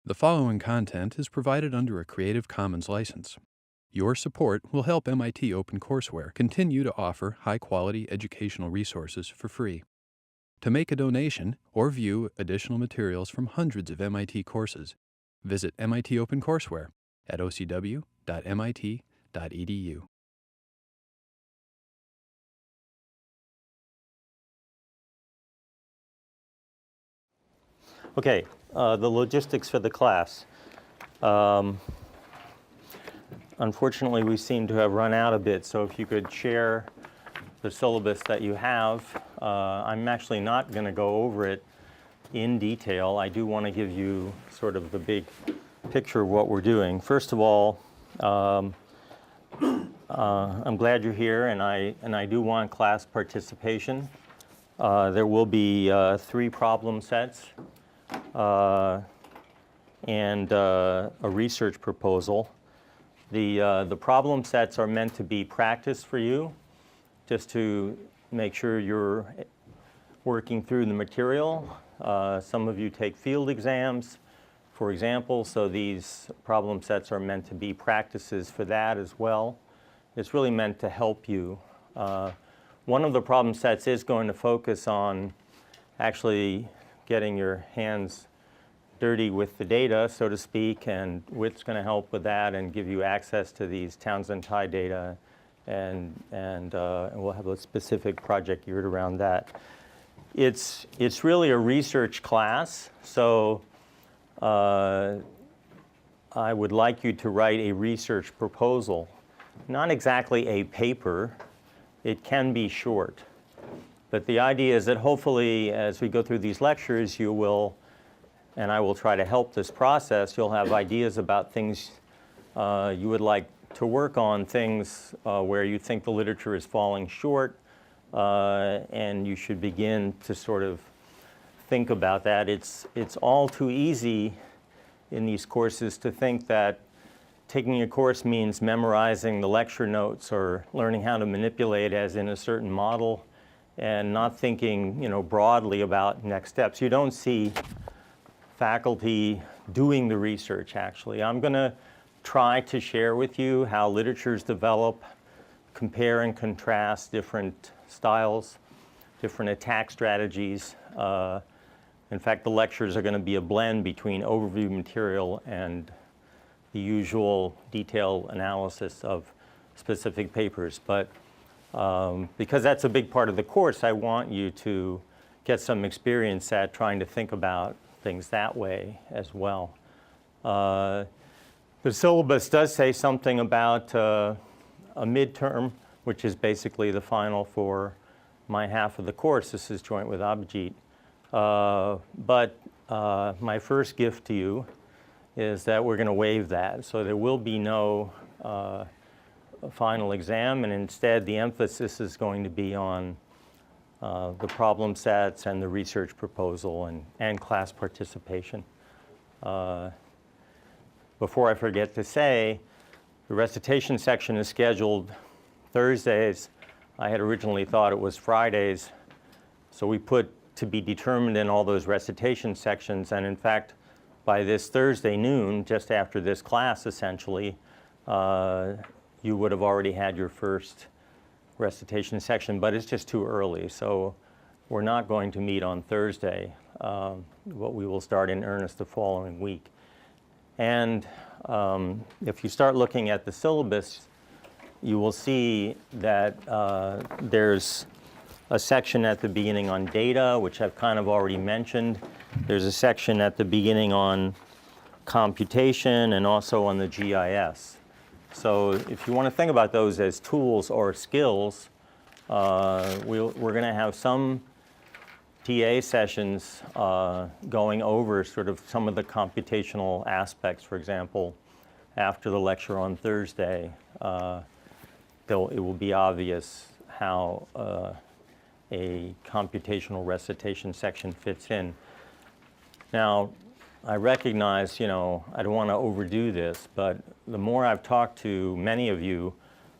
The following content is provided under a Creative Commons license. Your support will help MIT OpenCourseWare continue to offer high-quality educational resources for free. To make a donation or view additional materials from hundreds of MIT courses, visit MIT OpenCourseWare at ocw.mit.edu. Okay, the logistics for the class. Unfortunately, we seem to have run out a bit, so if you could share the syllabus that you have. I'm actually not going to go over it in detail. I do want to give you sort of the big picture of what we're doing. First of all, I'm glad you're here, and I do want class participation. There will be 3 problem sets. And a research proposal. The problem sets are meant to be practice for you, just to make sure you're working through the material. Some of you take field exams, for example, so these problem sets are meant to be practices for that as well. It's really meant to help you. One of the problem sets is going to focus on actually getting your hands dirty with the data, so to speak, and Whit's going to help with that and give you access to these Townsend tie data, and we'll have a specific project geared around that. It's really a research class, so I would like you to write a research proposal. Not exactly a paper. It can be short. But the idea is that hopefully, as we go through these lectures, you will, and I will try to help this process, you'll have ideas about things you would like to work on, things where you think the literature is falling short, and you should begin to sort of think about that. It's all too easy in these courses to think that taking a course means memorizing the lecture notes or learning how to manipulate as in a certain model, and not thinking, broadly about next steps. You don't see faculty doing the research, actually. I'm going to try to share with you how literatures develop, compare and contrast different styles, different attack strategies. In fact, the lectures are going to be a blend between overview material and the usual detailed analysis of specific papers. But because that's a big part of the course, I want you to get some experience at trying to think about things that way as well. The syllabus does say something about a midterm, which is basically the final for my half of the course. This is joint with Abhijit. But my first gift to you is that we're going to waive that. So there will be no final exam, and instead the emphasis is going to be on the problem sets and the research proposal and class participation. Before I forget to say, the recitation section is scheduled Thursdays. I had originally thought it was Fridays, so we put to be determined in all those recitation sections, and in fact, by this Thursday noon, just after this class essentially, you would have already had your first recitation section, but it's just too early. So we're not going to meet on Thursday, but we will start in earnest the following week. And if you start looking at the syllabus, you will see that there's a section at the beginning on data, which I've kind of already mentioned. There's a section at the beginning on computation and also on the GIS. So if you want to think about those as tools or skills, we're going to have some TA sessions going over sort of some of the computational aspects. For example, after the lecture on Thursday, it will be obvious how a computational recitation section fits in. Now, I recognize, I don't want to overdo this, but the more I've talked to many of you,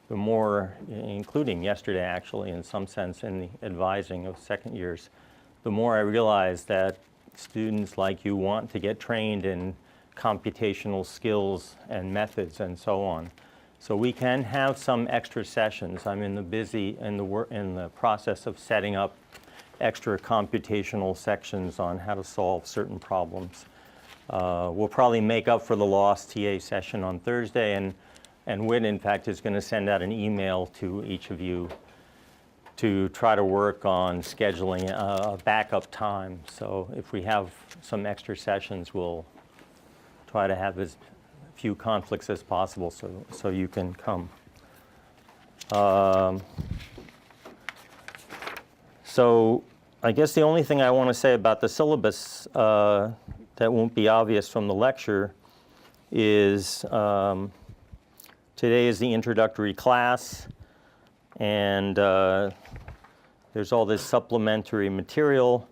the more, including yesterday actually, in some sense, in the advising of second years, the more I realize that students like you want to get trained in computational skills and methods and so on. So we can have some extra sessions. I'm in the process of setting up extra computational sections on how to solve certain problems. We'll probably make up for the lost TA session on Thursday, and Whit, in fact, is going to send out an email to each of you to try to work on scheduling a backup time. So if we have some extra sessions, we'll try to have as few conflicts as possible so you can come. So I guess the only thing I want to say about the syllabus that won't be obvious from the lecture is today is the introductory class, and there's all this supplementary material.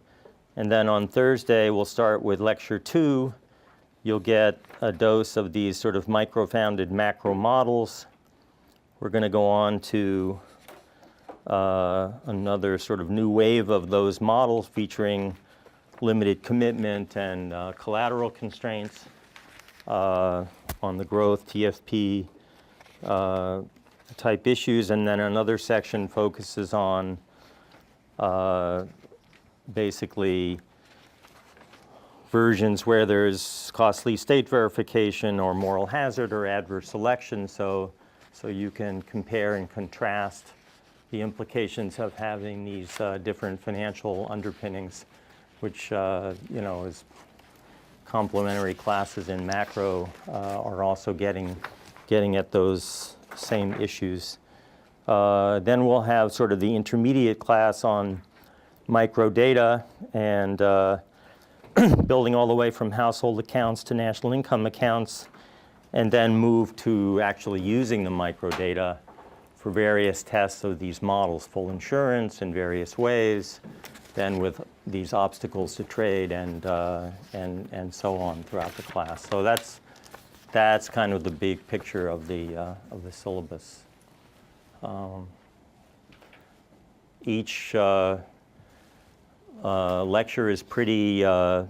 And then on Thursday, we'll start with lecture 2. You'll get a dose of these sort of micro-founded macro models. We're going to go on to another sort of new wave of those models featuring limited commitment and collateral constraints on the growth, TFP type issues. And then another section focuses on basically versions where there's costly state verification or moral hazard or adverse selection, so you can compare and contrast the implications of having these different financial underpinnings, which is complementary classes in macro are also getting at those same issues. Then we'll have sort of the intermediate class on microdata and building all the way from household accounts to national income accounts, and then move to actually using the microdata for various tests of these models, full insurance in various ways, then with these obstacles to trade and so on throughout the class. So that's kind of the big picture of the syllabus. Each lecture is pretty a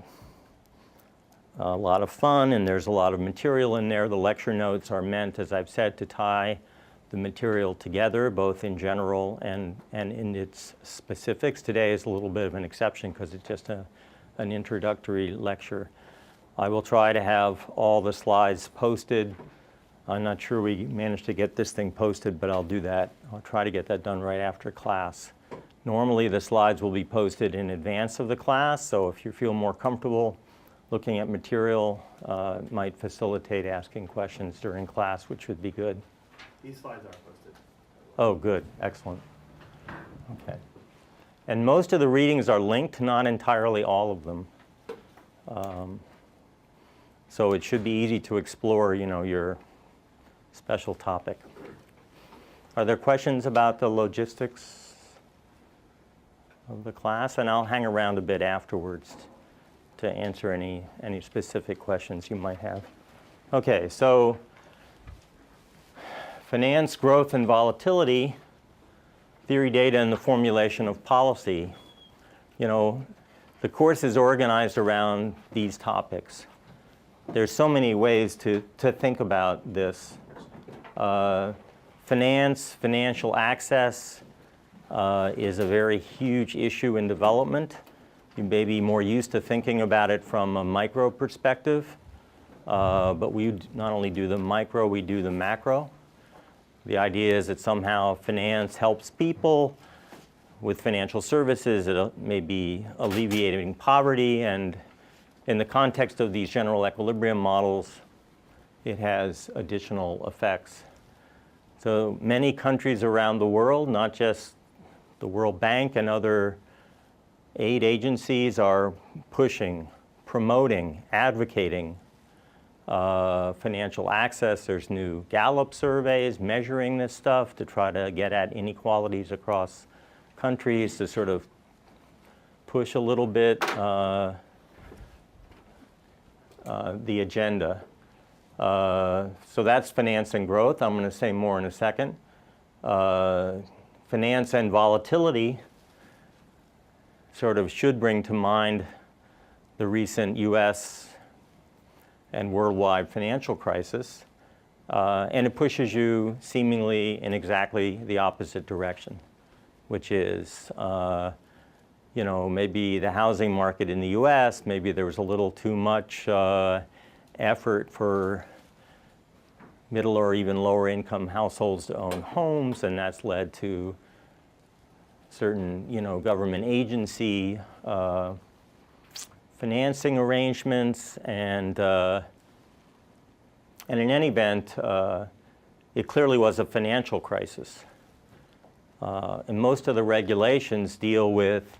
lot of fun, and there's a lot of material in there. The lecture notes are meant, as I've said, to tie the material together, both in general and in its specifics. Today is a little bit of an exception because it's just an introductory lecture. I will try to have all the slides posted. I'm not sure we managed to get this thing posted, but I'll do that. I'll try to get that done right after class. Normally, the slides will be posted in advance of the class, so if you feel more comfortable looking at material, it might facilitate asking questions during class, which would be good. These slides are posted. Oh, good. Excellent. Okay. And most of the readings are linked, not entirely all of them. So it should be easy to explore, your special topic. Are there questions about the logistics of the class? And I'll hang around a bit afterwards to answer any specific questions you might have. Okay, so finance, growth, and volatility, theory, data, and the formulation of policy. The course is organized around these topics. There's so many ways to think about this. Finance, financial access is a very huge issue in development. You may be more used to thinking about it from a micro perspective, but we not only do the micro, we do the macro. The idea is that somehow finance helps people with financial services. It may be alleviating poverty, and in the context of these general equilibrium models, it has additional effects. So many countries around the world, not just the World Bank and other aid agencies, are pushing, promoting, advocating financial access. There's new Gallup surveys measuring this stuff to try to get at inequalities across countries, to sort of push a little bit the agenda. So that's finance and growth. I'm going to say more in a second. Finance and volatility sort of should bring to mind the recent US and worldwide financial crisis. And it pushes you seemingly in exactly the opposite direction, which is, maybe the housing market in the US, maybe there was a little too much effort for middle or even lower income households to own homes, and that's led to certain, government agency financing arrangements, and in any event, it clearly was a financial crisis. And most of the regulations deal with,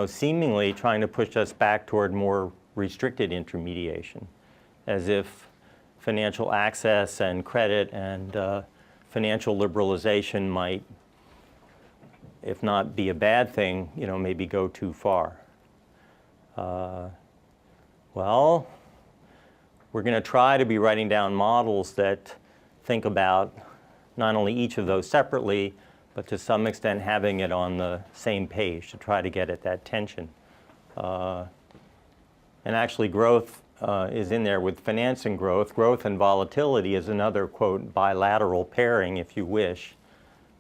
seemingly trying to push us back toward more restricted intermediation, as if financial access and credit and financial liberalization might, if not be a bad thing, maybe go too far. Well, we're going to try to be writing down models that think about not only each of those separately, but to some extent having it on the same page to try to get at that tension. And actually growth is in there with finance and growth. Growth and volatility is another, quote, bilateral pairing, if you wish.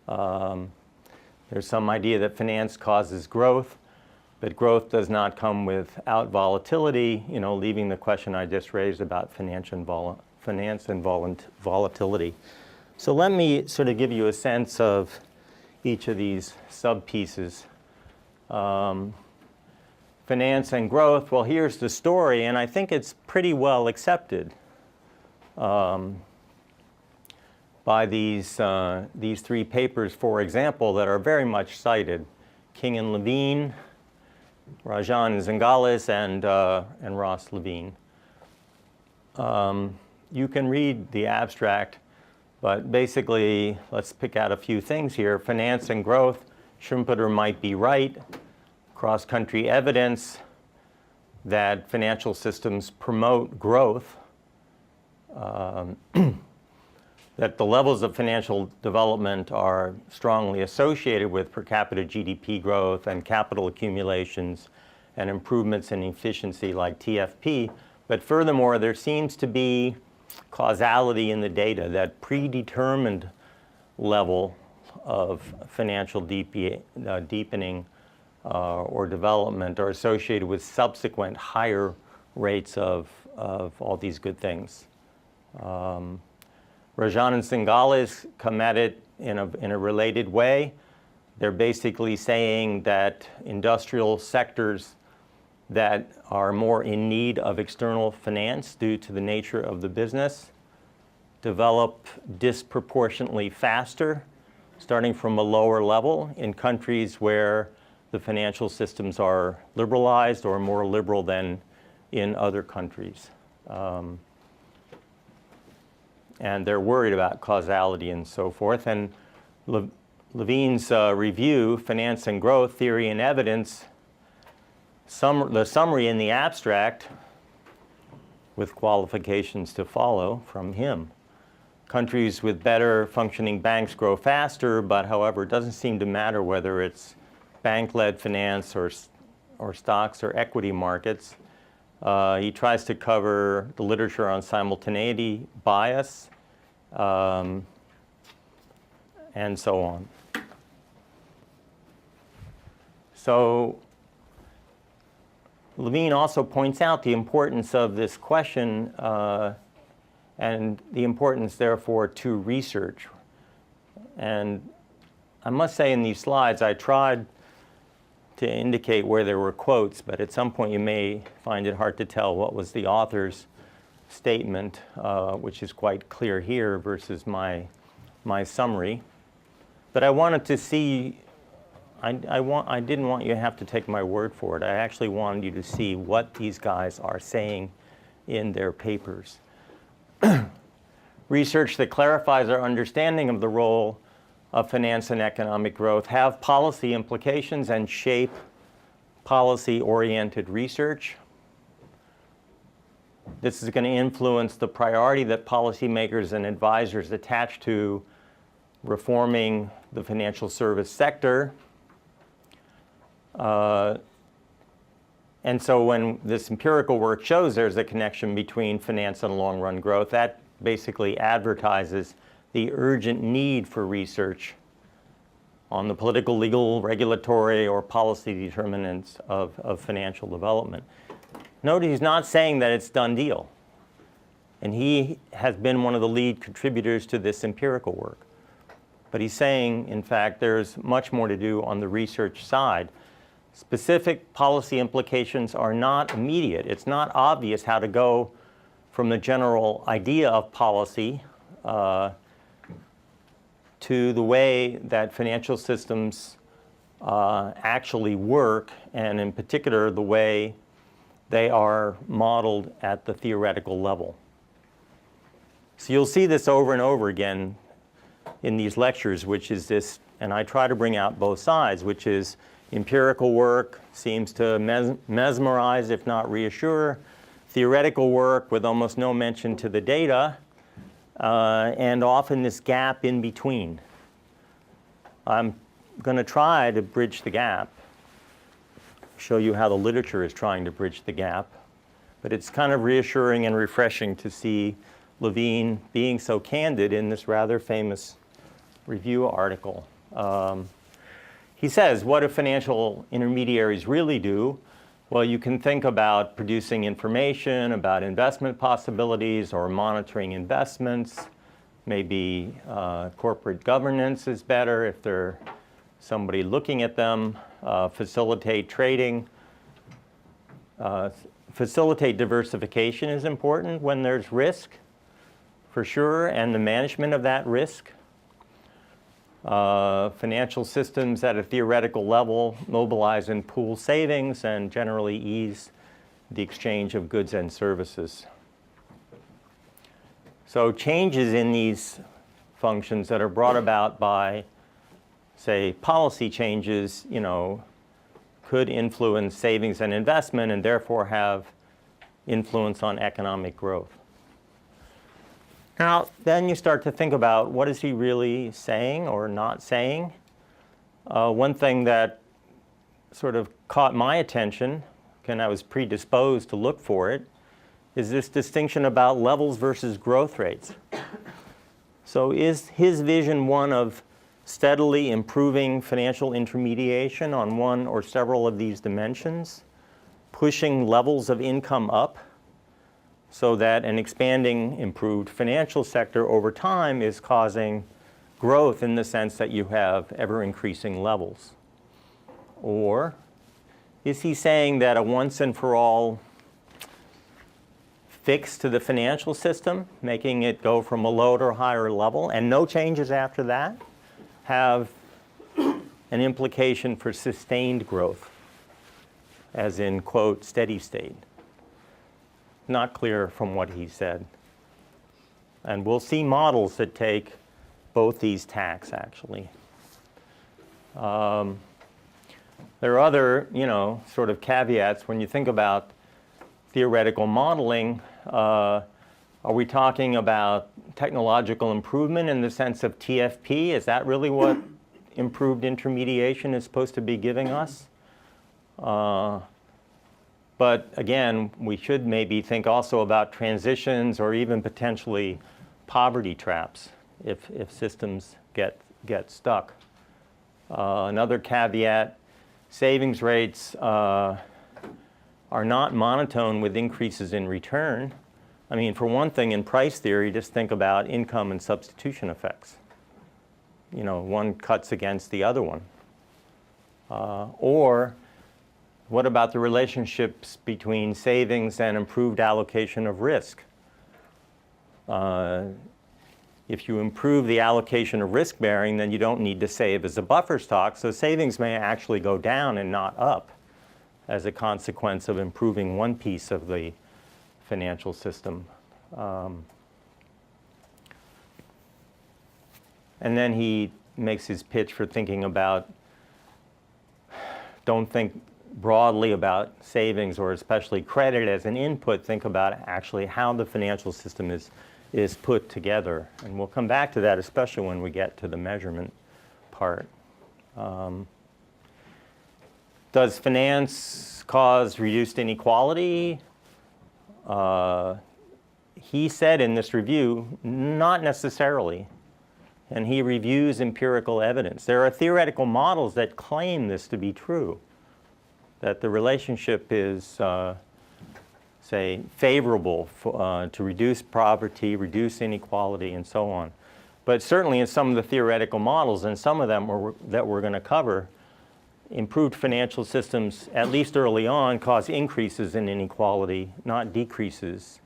There's some idea that finance causes growth, but growth does not come without volatility, leaving the question I just raised about finance and volatility. So let me sort of give you a sense of each of these sub-pieces. Finance and growth, well, here's the story, and I think it's pretty well accepted by these three papers, for example, that are very much cited: King and Levine, Rajan and Zingales, and Ross Levine. You can read the abstract, but basically, let's pick out a few things here. Finance and growth, Schumpeter might be right. Cross-country evidence that financial systems promote growth, that the levels of financial development are strongly associated with per capita GDP growth and capital accumulations and improvements in efficiency like TFP. But furthermore, there seems to be causality in the data, that predetermined level of financial deepening or development are associated with subsequent higher rates of all these good things. Rajan and Zingales come at it in a related way. They're basically saying that industrial sectors that are more in need of external finance due to the nature of the business develop disproportionately faster, starting from a lower level in countries where the financial systems are liberalized or more liberal than in other countries. And they're worried about causality and so forth. And Levine's review, Finance and Growth, Theory and Evidence, the summary in the abstract, with qualifications to follow from him. Countries with better functioning banks grow faster, but however, it doesn't seem to matter whether it's bank-led finance or stocks or equity markets. He tries to cover the literature on simultaneity bias, and so on. So Levine also points out the importance of this question and the importance, therefore, to research. And I must say in these slides, I tried to indicate where there were quotes, but at some point you may find it hard to tell what was the author's statement, which is quite clear here versus my summary. But I wanted to see, I didn't want you to have to take my word for it. I actually wanted you to see what these guys are saying in their papers. Research that clarifies our understanding of the role of finance and economic growth have policy implications and shape policy-oriented research. This is going to influence the priority that policymakers and advisors attach to reforming the financial service sector. And so when this empirical work shows there's a connection between finance and long-run growth, that basically advertises the urgent need for research on the political, legal, regulatory, or policy determinants of financial development. Note he's not saying that it's done deal. And he has been one of the lead contributors to this empirical work. But he's saying, in fact, there's much more to do on the research side. Specific policy implications are not immediate. It's not obvious how to go from the general idea of policy to the way that financial systems actually work, and in particular, the way they are modeled at the theoretical level. So you'll see this over and over again in these lectures, which is this, and I try to bring out both sides, which is empirical work seems to mesmerize, if not reassure. Theoretical work with almost no mention to the data, and often this gap in between. I'm going to try to bridge the gap, show you how the literature is trying to bridge the gap. But it's kind of reassuring and refreshing to see Levine being so candid in this rather famous review article. He says, what do financial intermediaries really do? Well, you can think about producing information about investment possibilities or monitoring investments. Maybe corporate governance is better if there's somebody looking at them. Facilitate trading. Facilitate diversification is important when there's risk, for sure, and the management of that risk. Financial systems at a theoretical level mobilize and pool savings and generally ease the exchange of goods and services. So changes in these functions that are brought about by, say, policy changes, could influence savings and investment and therefore have influence on economic growth. Now, then you start to think about what is he really saying or not saying. One thing that sort of caught my attention, and I was predisposed to look for it, is this distinction about levels versus growth rates. So is his vision one of steadily improving financial intermediation on one or several of these dimensions, pushing levels of income up, so that an expanding, improved financial sector over time is causing growth in the sense that you have ever-increasing levels? Or is he saying that a once and for all fix to the financial system, making it go from a low to a higher level, and no changes after that, have an implication for sustained growth, as in, quote, steady state? Not clear from what he said. And we'll see models that take both these tacks, actually. There are other, sort of caveats when you think about theoretical modeling. Are we talking about technological improvement in the sense of TFP? Is that really what improved intermediation is supposed to be giving us? But again, we should maybe think also about transitions or even potentially poverty traps if systems get stuck. Another caveat, savings rates are not monotone with increases in return. I mean, for one thing, in price theory, just think about income and substitution effects. One cuts against the other one. Or what about the relationships between savings and improved allocation of risk? If you improve the allocation of risk bearing, then you don't need to save as a buffer stock, so savings may actually go down and not up as a consequence of improving one piece of the financial system. And then he makes his pitch for thinking about, don't think broadly about savings or especially credit as an input, think about actually how the financial system is put together. And we'll come back to that, especially when we get to the measurement part. Does finance cause reduced inequality? He said in this review, not necessarily. And he reviews empirical evidence. There are theoretical models that claim this to be true, that the relationship is, say, favorable to reduce poverty, reduce inequality, and so on. But certainly in some of the theoretical models, and some of them that we're going to cover, improved financial systems, at least early on, cause increases in inequality, not decreases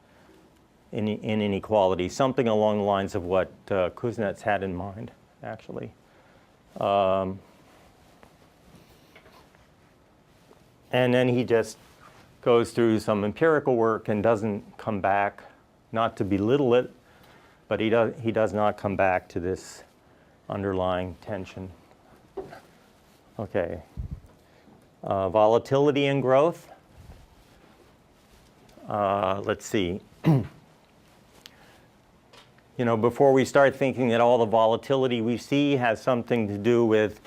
in inequality, something along the lines of what Kuznets had in mind, actually. And then he just goes through some empirical work and doesn't come back, not to belittle it, but he does not come back to this underlying tension. Okay. Volatility and growth. Let's see. Before we start thinking that all the volatility we see has something to do with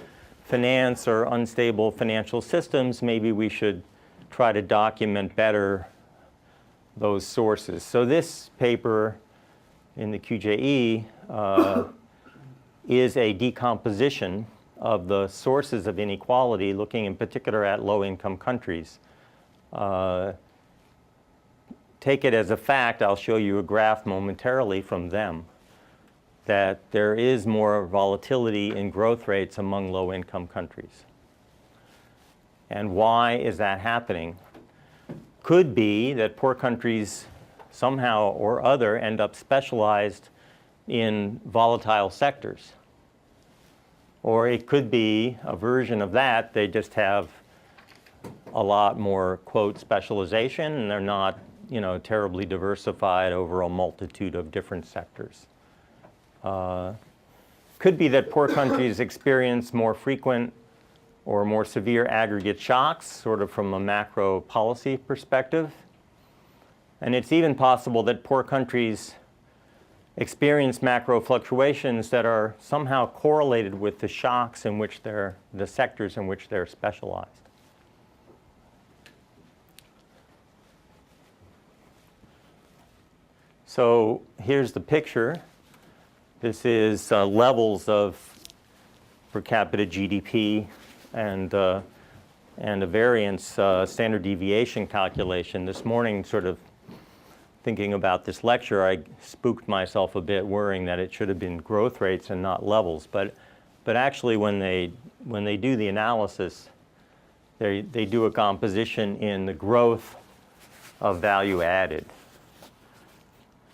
finance or unstable financial systems, maybe we should try to document better those sources. So this paper in the QJE is a decomposition of the sources of inequality, looking in particular at low-income countries. Take it as a fact, I'll show you a graph momentarily from them, that there is more volatility in growth rates among low-income countries. And why is that happening? Could be that poor countries somehow or other end up specialized in volatile sectors. Or it could be a version of that, they just have a lot more, quote, specialization, and they're not terribly diversified over a multitude of different sectors. Could be that poor countries experience more frequent or more severe aggregate shocks, sort of from a macro policy perspective. And it's even possible that poor countries experience macro fluctuations that are somehow correlated with the shocks in which the sectors in which they're specialized. So here's the picture. This is levels of per capita GDP and a variance standard deviation calculation. This morning, sort of thinking about this lecture, I spooked myself a bit, worrying that it should have been growth rates and not levels. But actually, when they do the analysis, they do a composition in the growth of value added.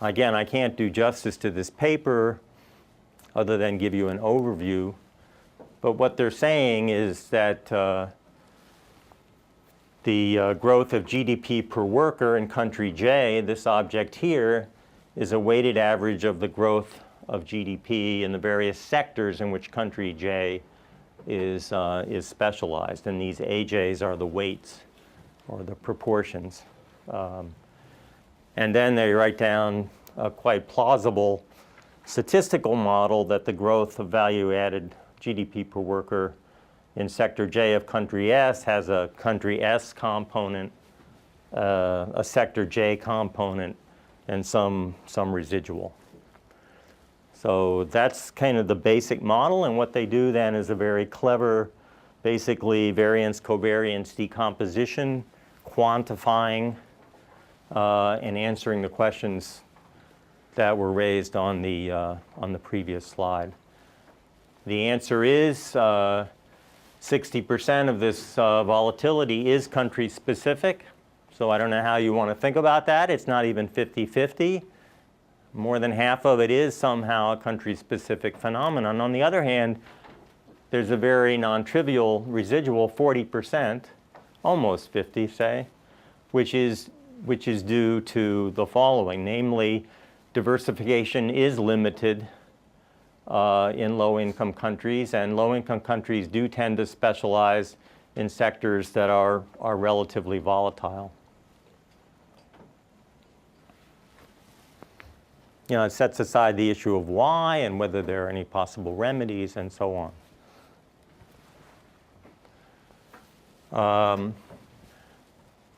Again, I can't do justice to this paper other than give you an overview. But what they're saying is that the growth of GDP per worker in country J, this object here, is a weighted average of the growth of GDP in the various sectors in which country J is specialized. And these AJs are the weights or the proportions. And then they write down a quite plausible statistical model that the growth of value-added GDP per worker in sector J of country S has a country S component, a sector J component, and some residual. So that's kind of the basic model, and what they do then is a very clever, basically variance-covariance decomposition, quantifying and answering the questions that were raised on the previous slide. The answer is 60% of this volatility is country specific. So I don't know how you want to think about that. It's not even 50-50. More than half of it is somehow a country specific phenomenon. On the other hand, there's a very non-trivial residual 40%, almost 50 say, which is due to the following, namely diversification is limited in low-income countries, and low-income countries do tend to specialize in sectors that are relatively volatile. It sets aside the issue of why and whether there are any possible remedies and so on. A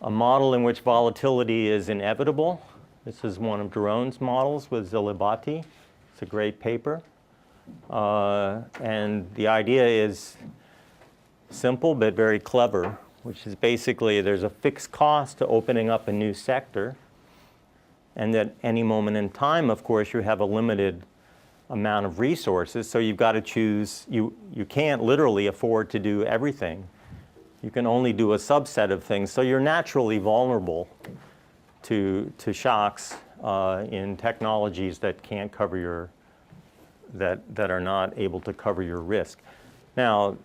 model in which volatility is inevitable. This is one of Daron's models with Zilibati. It's a great paper. And the idea is simple but very clever, which is basically there's a fixed cost to opening up a new sector. And at any moment in time, of course, you have a limited amount of resources. So you've got to choose. You can't literally afford to do everything. You can only do a subset of things. So you're naturally vulnerable to shocks in technologies that can't cover your, that are not able to cover your risk. Now,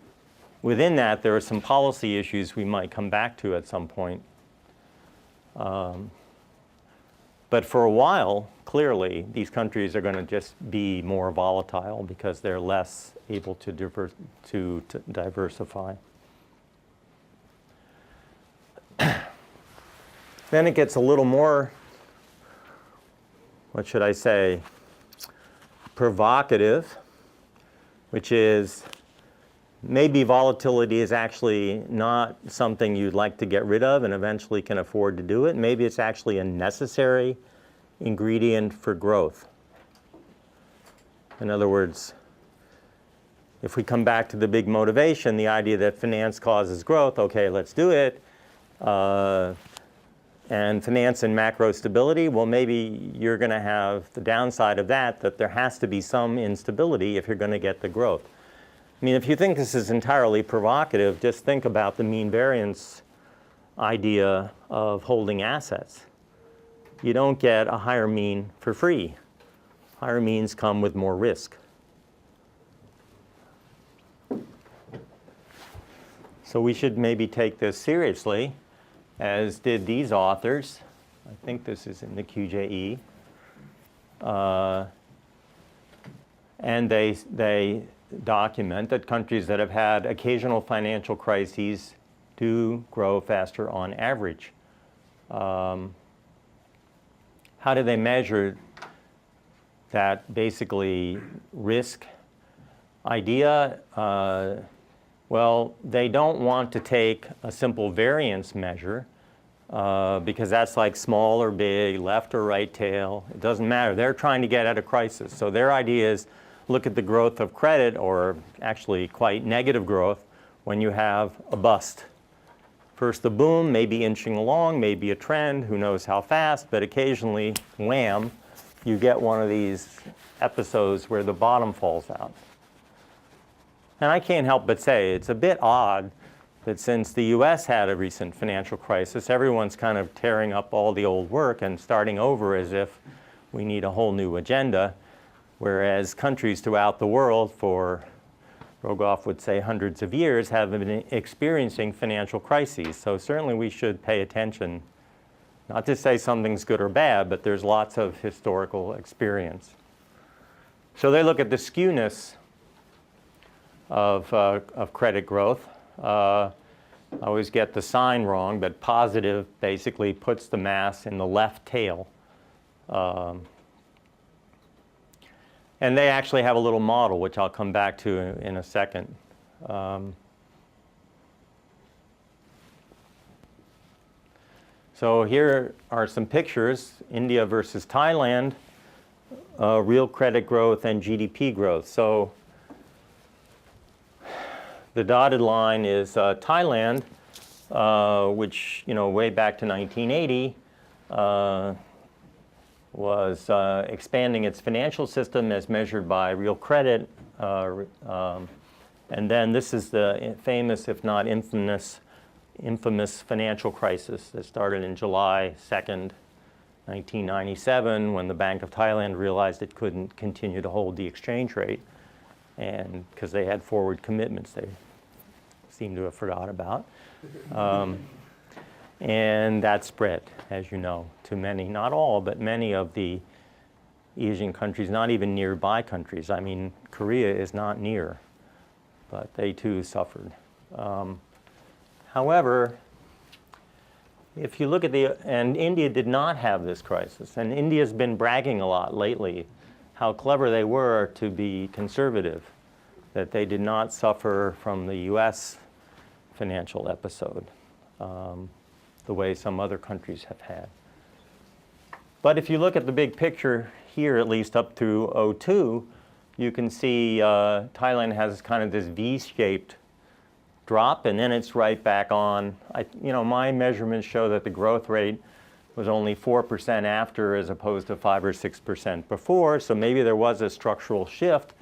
within that, there are some policy issues we might come back to at some point. But for a while, clearly, these countries are going to just be more volatile because they're less able to diversify. Then it gets a little more, what should I say, provocative, which is maybe volatility is actually not something you'd like to get rid of and eventually can afford to do it. Maybe it's actually a necessary ingredient for growth. In other words, if we come back to the big motivation, the idea that finance causes growth, okay, let's do it. And finance and macro stability, well, maybe you're going to have the downside of that there has to be some instability if you're going to get the growth. I mean, if you think this is entirely provocative, just think about the mean variance idea of holding assets. You don't get a higher mean for free. Higher means come with more risk. So we should maybe take this seriously, as did these authors. I think this is in the QJE. And they document that countries that have had occasional financial crises do grow faster on average. How do they measure that basically risk idea? Well, they don't want to take a simple variance measure because that's like small or big, left or right tail. It doesn't matter. They're trying to get at a crisis. So their idea is look at the growth of credit, or actually quite negative growth, when you have a bust. First the boom, maybe inching along, maybe a trend, who knows how fast, but occasionally, wham, you get one of these episodes where the bottom falls out. And I can't help but say it's a bit odd that since the US had a recent financial crisis, everyone's kind of tearing up all the old work and starting over as if we need a whole new agenda, whereas countries throughout the world, for Rogoff would say hundreds of years, have been experiencing financial crises. So certainly we should pay attention, not to say something's good or bad, but there's lots of historical experience. So they look at the skewness of credit growth. I always get the sign wrong, but positive basically puts the mass in the left tail. And they actually have a little model, which I'll come back to in a second. So here are some pictures, India versus Thailand, real credit growth and GDP growth. So the dotted line is Thailand, which, way back to 1980, was expanding its financial system as measured by real credit. And then this is the famous, if not infamous financial crisis that started in July 2nd, 1997, when the Bank of Thailand realized it couldn't continue to hold the exchange rate, and because they had forward commitments they seem to have forgot about. And that spread, as you know, to many, not all, but many of the Asian countries, not even nearby countries. I mean, Korea is not near, but they too suffered. However, if you look at and India did not have this crisis, and India's been bragging a lot lately how clever they were to be conservative, that they did not suffer from the US financial episode, the way some other countries have had. But if you look at the big picture here, at least up to 02, you can see Thailand has kind of this V-shaped drop, and then it's right back on. My measurements show that the growth rate was only 4% after, as opposed to 5 or 6% before. So maybe there was a structural shift,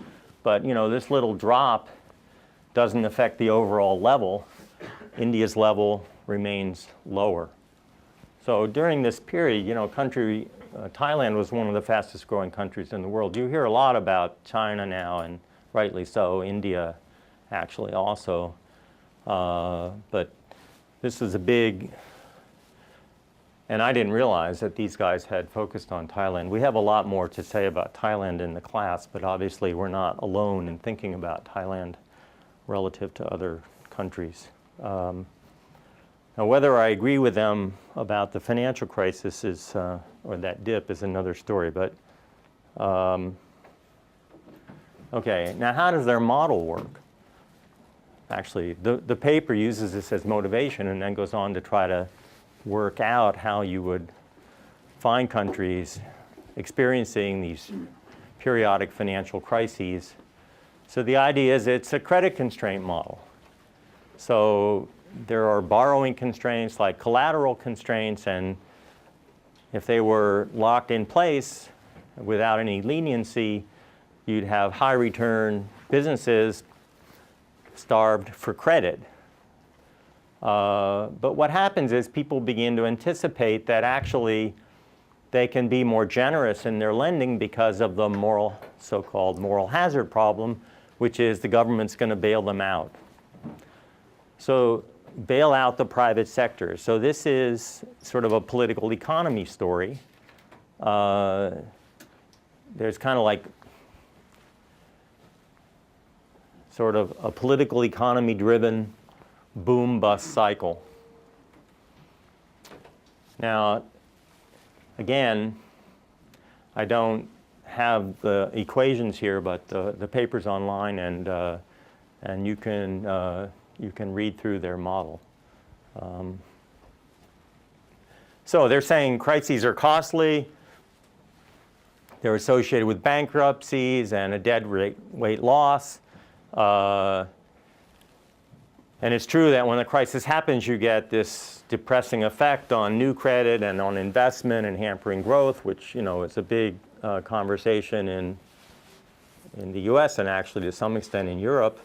but this little drop doesn't affect the overall level. India's level remains lower. So during this period, Thailand was one of the fastest growing countries in the world. You hear a lot about China now, and rightly so, India actually also. But this is a big, and I didn't realize that these guys had focused on Thailand. We have a lot more to say about Thailand in the class, but obviously we're not alone in thinking about Thailand relative to other countries. Now, whether I agree with them about the financial crisis is, or that dip is another story, but okay, now how does their model work? Actually, the paper uses this as motivation and then goes on to try to work out how you would find countries experiencing these periodic financial crises. So the idea is it's a credit constraint model. So there are borrowing constraints like collateral constraints, and if they were locked in place without any leniency, you'd have high return businesses starved for credit. But what happens is people begin to anticipate that actually they can be more generous in their lending because of the so-called moral hazard problem, which is the government's going to bail them out. So bail out the private sector. So this is sort of a political economy story. There's kind of like sort of a political economy driven boom bust cycle. Now, again, I don't have the equations here, but the paper's online, and you can read through their model. So they're saying crises are costly. They're associated with bankruptcies and a deadweight loss. And it's true that when a crisis happens, you get this depressing effect on new credit and on investment and hampering growth, which is a big conversation in the U.S. and actually to some extent in Europe.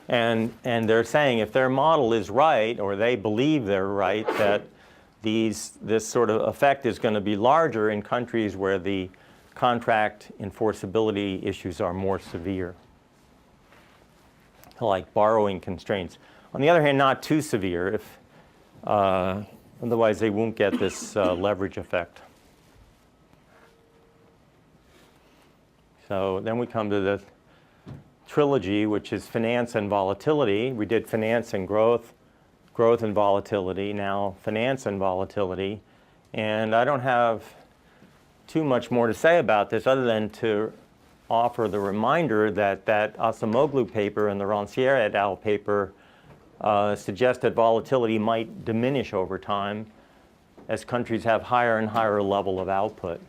And they're saying if their model is right, or they believe they're right, that this sort of effect is going to be larger in countries where the contract enforceability issues are more severe, like borrowing constraints. On the other hand, not too severe, otherwise they won't get this leverage effect. So then we come to the trilogy, which is finance and volatility. We did finance and growth, growth and volatility, now finance and volatility. And I don't have too much more to say about this other than to offer the reminder that Acemoglu paper and the Rancière et al. Paper suggest that volatility might diminish over time as countries have higher and higher level of output.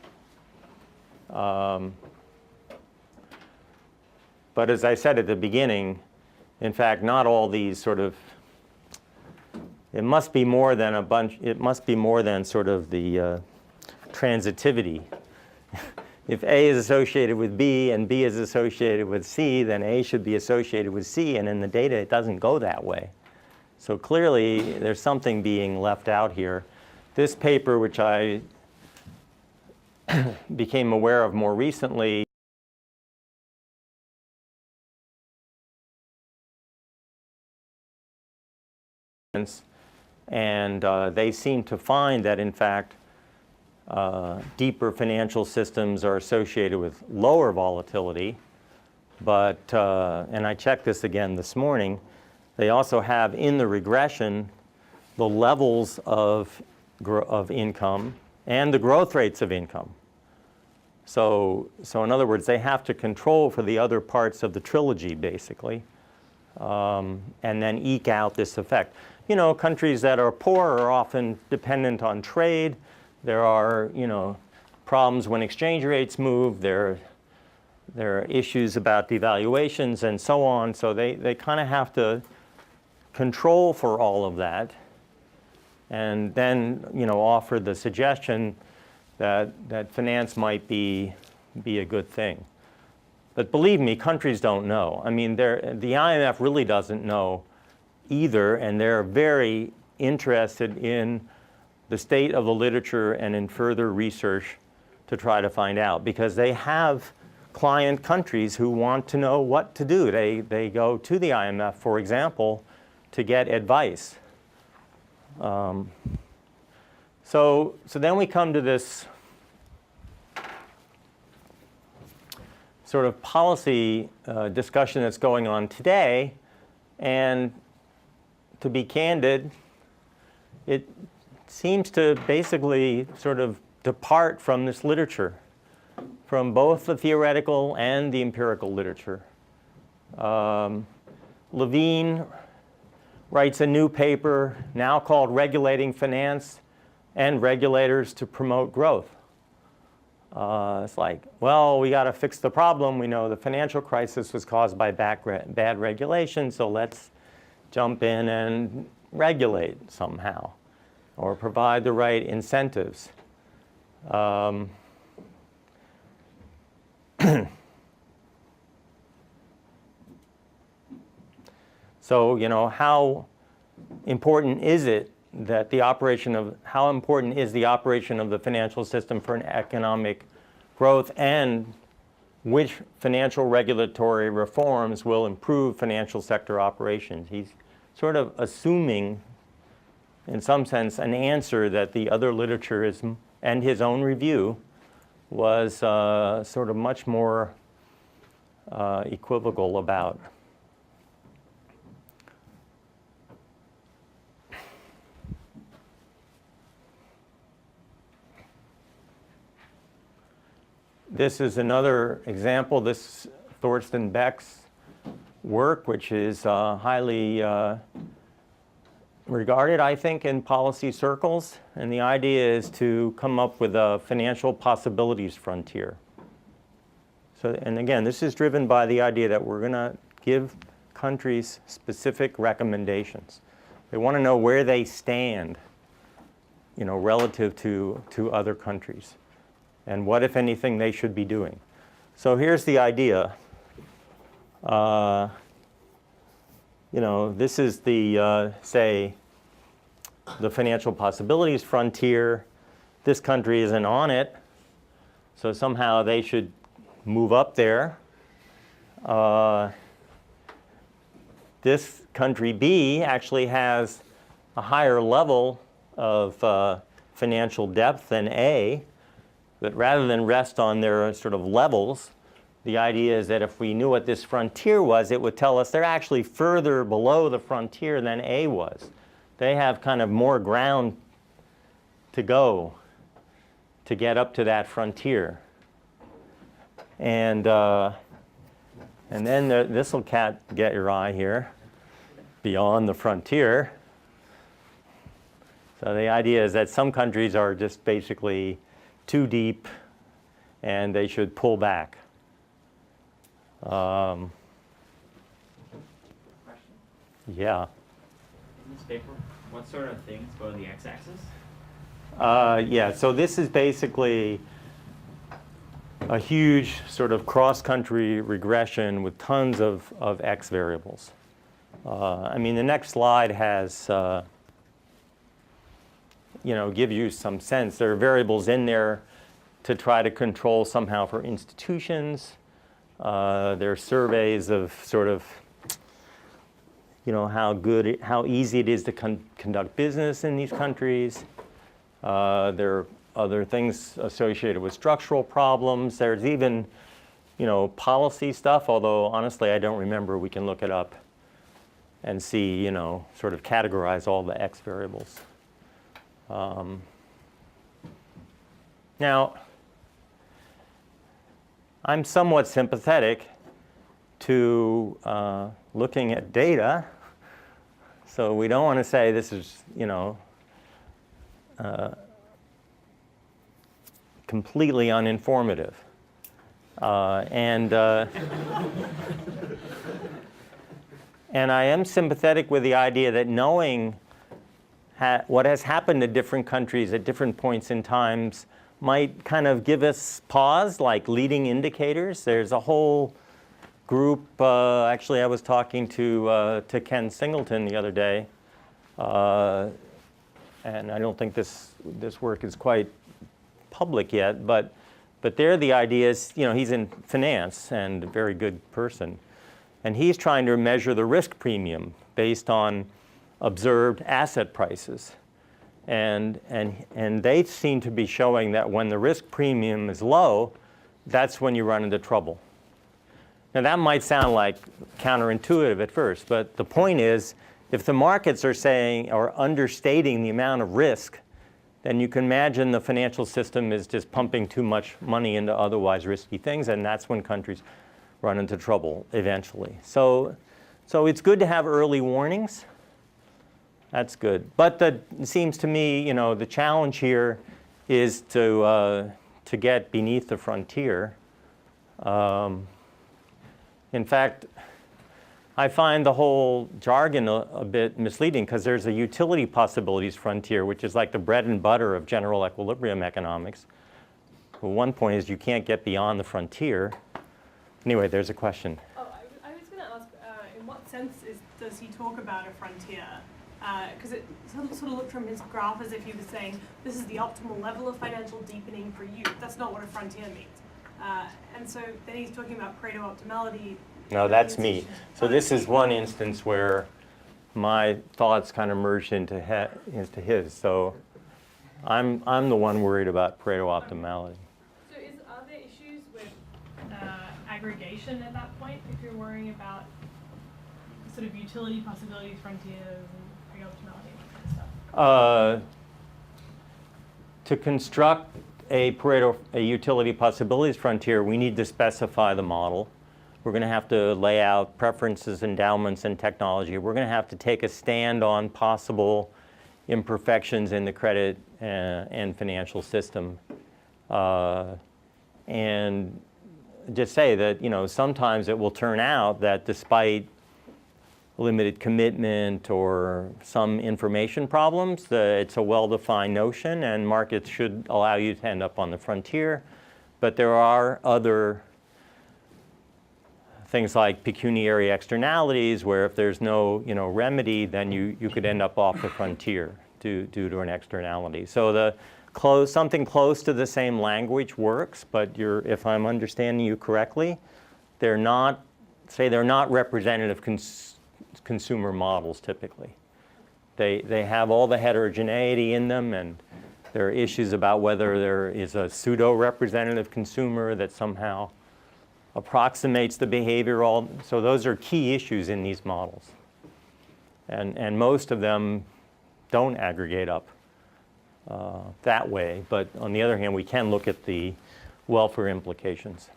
But as I said at the beginning, in fact, not all these sort of, it must be more than sort of the transitivity. If A is associated with B and B is associated with C, then A should be associated with C, and in the data it doesn't go that way. So clearly there's something being left out here. This paper, which I became aware of more recently, and they seem to find that in fact deeper financial systems are associated with lower volatility, but, and I checked this again this morning, they also have in the regression the levels of income and the growth rates of income. So in other words, they have to control for the other parts of the trilogy, basically, and then eke out this effect. You know, countries that are poor are often dependent on trade. There are, you know, problems when exchange rates move. There are issues about devaluations and so on. So they kind of have to control for all of that, and then, you know, offer the suggestion that finance might be a good thing. But believe me, countries don't know. I mean, the IMF really doesn't know either, and they're very interested in the state of the literature and in further research to try to find out, because they have client countries who want to know what to do. They go to the IMF, for example, to get advice. So then we come to this sort of policy discussion that's going on today, and to be candid, it seems to basically sort of depart from this literature, from both the theoretical and the empirical literature. Levine writes a new paper now called Regulating Finance and Regulators to Promote Growth. It's like, well, we got to fix the problem. We know the financial crisis was caused by bad regulation, so let's jump in and regulate somehow, or provide the right incentives. So, you know, how important is it that how important is the operation of the financial system for an economic growth, and which financial regulatory reforms will improve financial sector operations? He's sort of assuming, in some sense, an answer that the other literature is, and his own review was sort of much more equivocal about. This is another example. This Thorsten Beck's work, which is highly regarded, I think, in policy circles. And the idea is to come up with a financial possibilities frontier. So, and again, this is driven by the idea that we're going to give countries specific recommendations. They want to know where they stand, you know, relative to other countries, and what, if anything, they should be doing. So here's the idea. You know, this is the, say, the financial possibilities frontier. This country isn't on it, so somehow they should move up there. This country B actually has a higher level of financial depth than A, but rather than rest on their sort of levels, the idea is that if we knew what this frontier was, it would tell us they're actually further below the frontier than A was. They have kind of more ground to go to get up to that frontier. And then this will get your eye here, beyond the frontier. So the idea is that some countries are just basically too deep, and they should pull back. Question? Yeah. In this paper, what sort of things go to the x-axis? Yeah, so this is basically a huge sort of cross-country regression with tons of x variables. I mean, the next slide has you know, give you some sense. There are variables in there to try to control somehow for institutions. There are surveys of sort of, you know, how easy it is to conduct business in these countries. There are other things associated with structural problems. There's even, you know, policy stuff, although honestly I don't remember. We can look it up and see, you know, sort of categorize all the x variables. Now, I'm somewhat sympathetic to looking at data. So we don't want to say this is, completely uninformative. And I am sympathetic with the idea that knowing what has happened to different countries at different points in times might kind of give us pause, like leading indicators. There's a whole group, actually I was talking to Ken Singleton the other day, and I don't think this work is quite public yet, but there the idea is, he's in finance and a very good person, and he's trying to measure the risk premium based on observed asset prices. And they seem to be showing that when the risk premium is low, that's when you run into trouble. Now that might sound like counterintuitive at first, but the point is, if the markets are saying or understating the amount of risk, then you can imagine the financial system is just pumping too much money into otherwise risky things, and that's when countries run into trouble eventually. So it's good to have early warnings. That's good. But it seems to me, the challenge here is to get beneath the frontier. In fact, I find the whole jargon a bit misleading because there's a utility possibilities frontier, which is like the bread and butter of general equilibrium economics. Well, one point is you can't get beyond the frontier. Anyway, there's a question. Oh, I was going to ask, in what sense does he talk about a frontier? Because it sort of looked from his graph as if he was saying, this is the optimal level of financial deepening for you. That's not what a frontier means. And so then he's talking about Pareto optimality. No, that's me. So this is one instance where my thoughts kind of merged into his. So I'm the one worried about Pareto optimality. So are there issues with aggregation at that point if you're worrying about sort of utility possibilities, frontiers, and Pareto optimality and that kind of stuff? To construct a utility possibilities frontier, we need to specify the model. We're going to have to lay out preferences, endowments, and technology. We're going to have to take a stand on possible imperfections in the credit and financial system. And just say that, sometimes it will turn out that despite limited commitment or some information problems, it's a well-defined notion, and markets should allow you to end up on the frontier. But there are other things like pecuniary externalities, where if there's no remedy, then you could end up off the frontier due to an externality. So something close to the same language works, but if I'm understanding you correctly, they're not representative consumer models typically. They have all the heterogeneity in them, and there are issues about whether there is a pseudo-representative consumer that somehow approximates the behavior. So those are key issues in these models. And most of them don't aggregate up that way. But on the other hand, we can look at the welfare implications.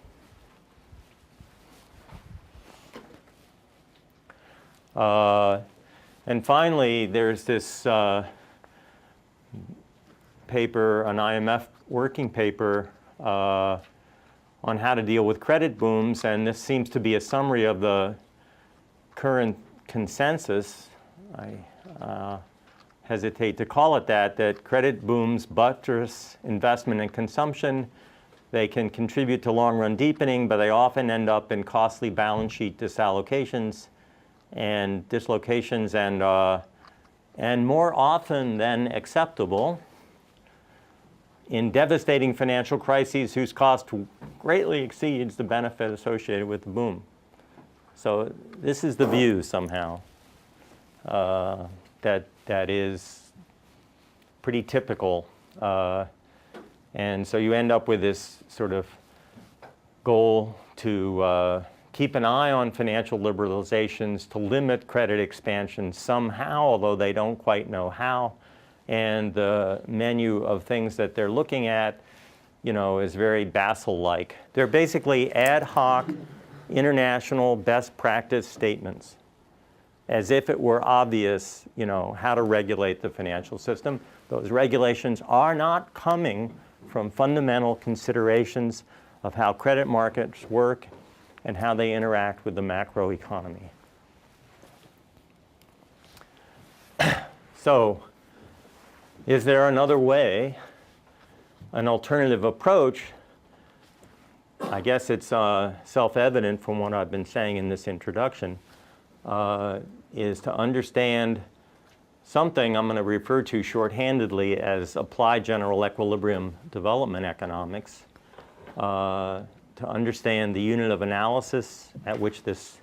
And finally, there's this paper, an IMF working paper, on how to deal with credit booms, and this seems to be a summary of the current consensus. I hesitate to call it that credit booms buttress investment and consumption. They can contribute to long-run deepening, but they often end up in costly balance sheet dislocations and dislocations, and more often than acceptable, in devastating financial crises whose cost greatly exceeds the benefit associated with the boom. So this is the view somehow that is pretty typical. And so you end up with this sort of goal to keep an eye on financial liberalizations, to limit credit expansion somehow, although they don't quite know how. And the menu of things that they're looking at, is very Basel-like. They're basically ad hoc international best practice statements, as if it were obvious, how to regulate the financial system. Those regulations are not coming from fundamental considerations of how credit markets work and how they interact with the macroeconomy. So, is there another way, an alternative approach? I guess it's self-evident from what I've been saying in this introduction, is to understand something I'm going to refer to shorthandedly as applied general equilibrium development economics, to understand the unit of analysis at which this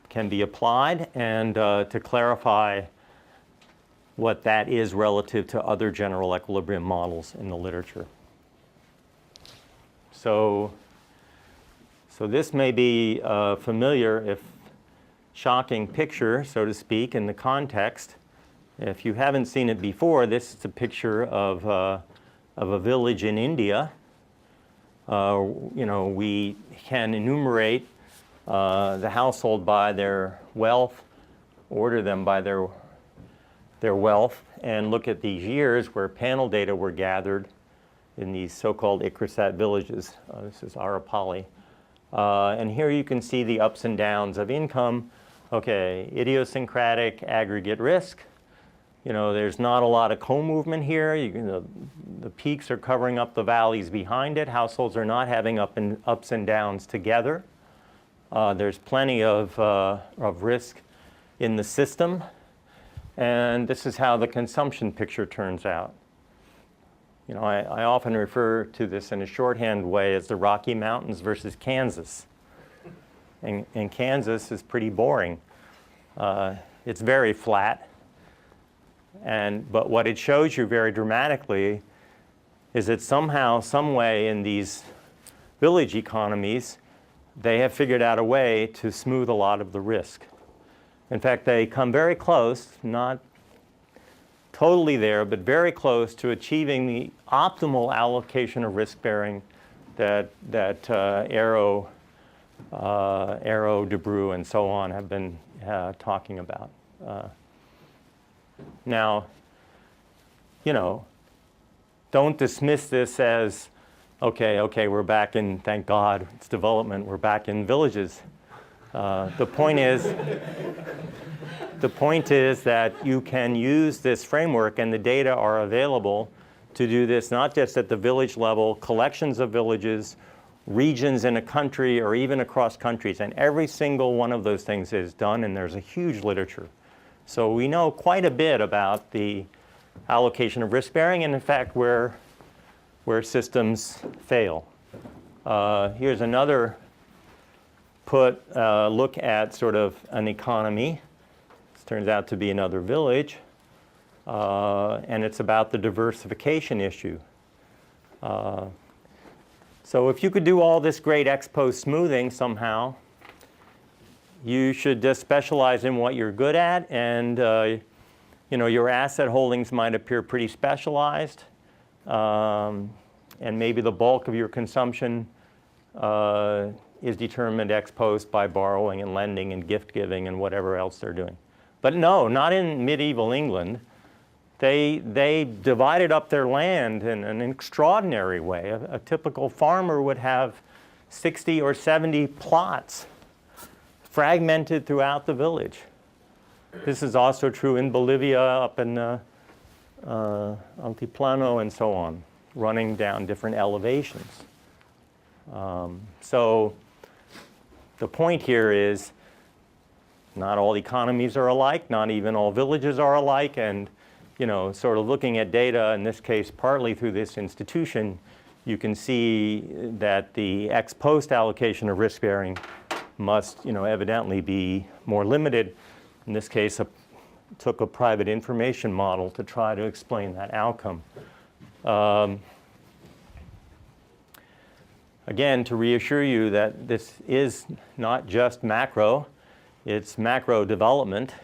can be applied, and to clarify what that is relative to other general equilibrium models in the literature. So this may be a familiar, if shocking, picture, so to speak, in the context. If you haven't seen it before, this is a picture of a village in India. We can enumerate the household by their wealth, order them by their wealth, and look at these years where panel data were gathered in these so-called Ikrasat villages. This is Arapali. And here you can see the ups and downs of income. Okay, idiosyncratic aggregate risk. There's not a lot of co-movement here. The peaks are covering up the valleys behind it. Households are not having ups and downs together. There's plenty of risk in the system. And this is how the consumption picture turns out. I often refer to this in a shorthand way as the Rocky Mountains versus Kansas. And Kansas is pretty boring. It's very flat. But what it shows you very dramatically is that somehow, some way in these village economies, they have figured out a way to smooth a lot of the risk. In fact, they come very close, not totally there, but very close to achieving the optimal allocation of risk bearing that Arrow, DeBrew, and so on have been talking about. Now, don't dismiss this as, okay, we're back in, thank God, it's development, we're back in villages. The point is that you can use this framework, and the data are available to do this not just at the village level, collections of villages, regions in a country, or even across countries. And every single one of those things is done, and there's a huge literature. So we know quite a bit about the allocation of risk bearing, and in fact where systems fail. Here's another look at sort of an economy. This turns out to be another village, and it's about the diversification issue. So if you could do all this great ex post smoothing somehow, you should just specialize in what you're good at, and your asset holdings might appear pretty specialized, and maybe the bulk of your consumption is determined ex post by borrowing and lending and gift giving and whatever else they're doing. But no, not in medieval England. They divided up their land in an extraordinary way. A typical farmer would have 60 or 70 plots fragmented throughout the village. This is also true in Bolivia, up in Altiplano and so on, running down different elevations. So the point here is not all economies are alike, not even all villages are alike, and sort of looking at data, in this case partly through this institution, you can see that the ex post allocation of risk bearing must evidently be more limited. In this case, took a private information model to try to explain that outcome. Again, to reassure you that this is not just macro, it's macro development,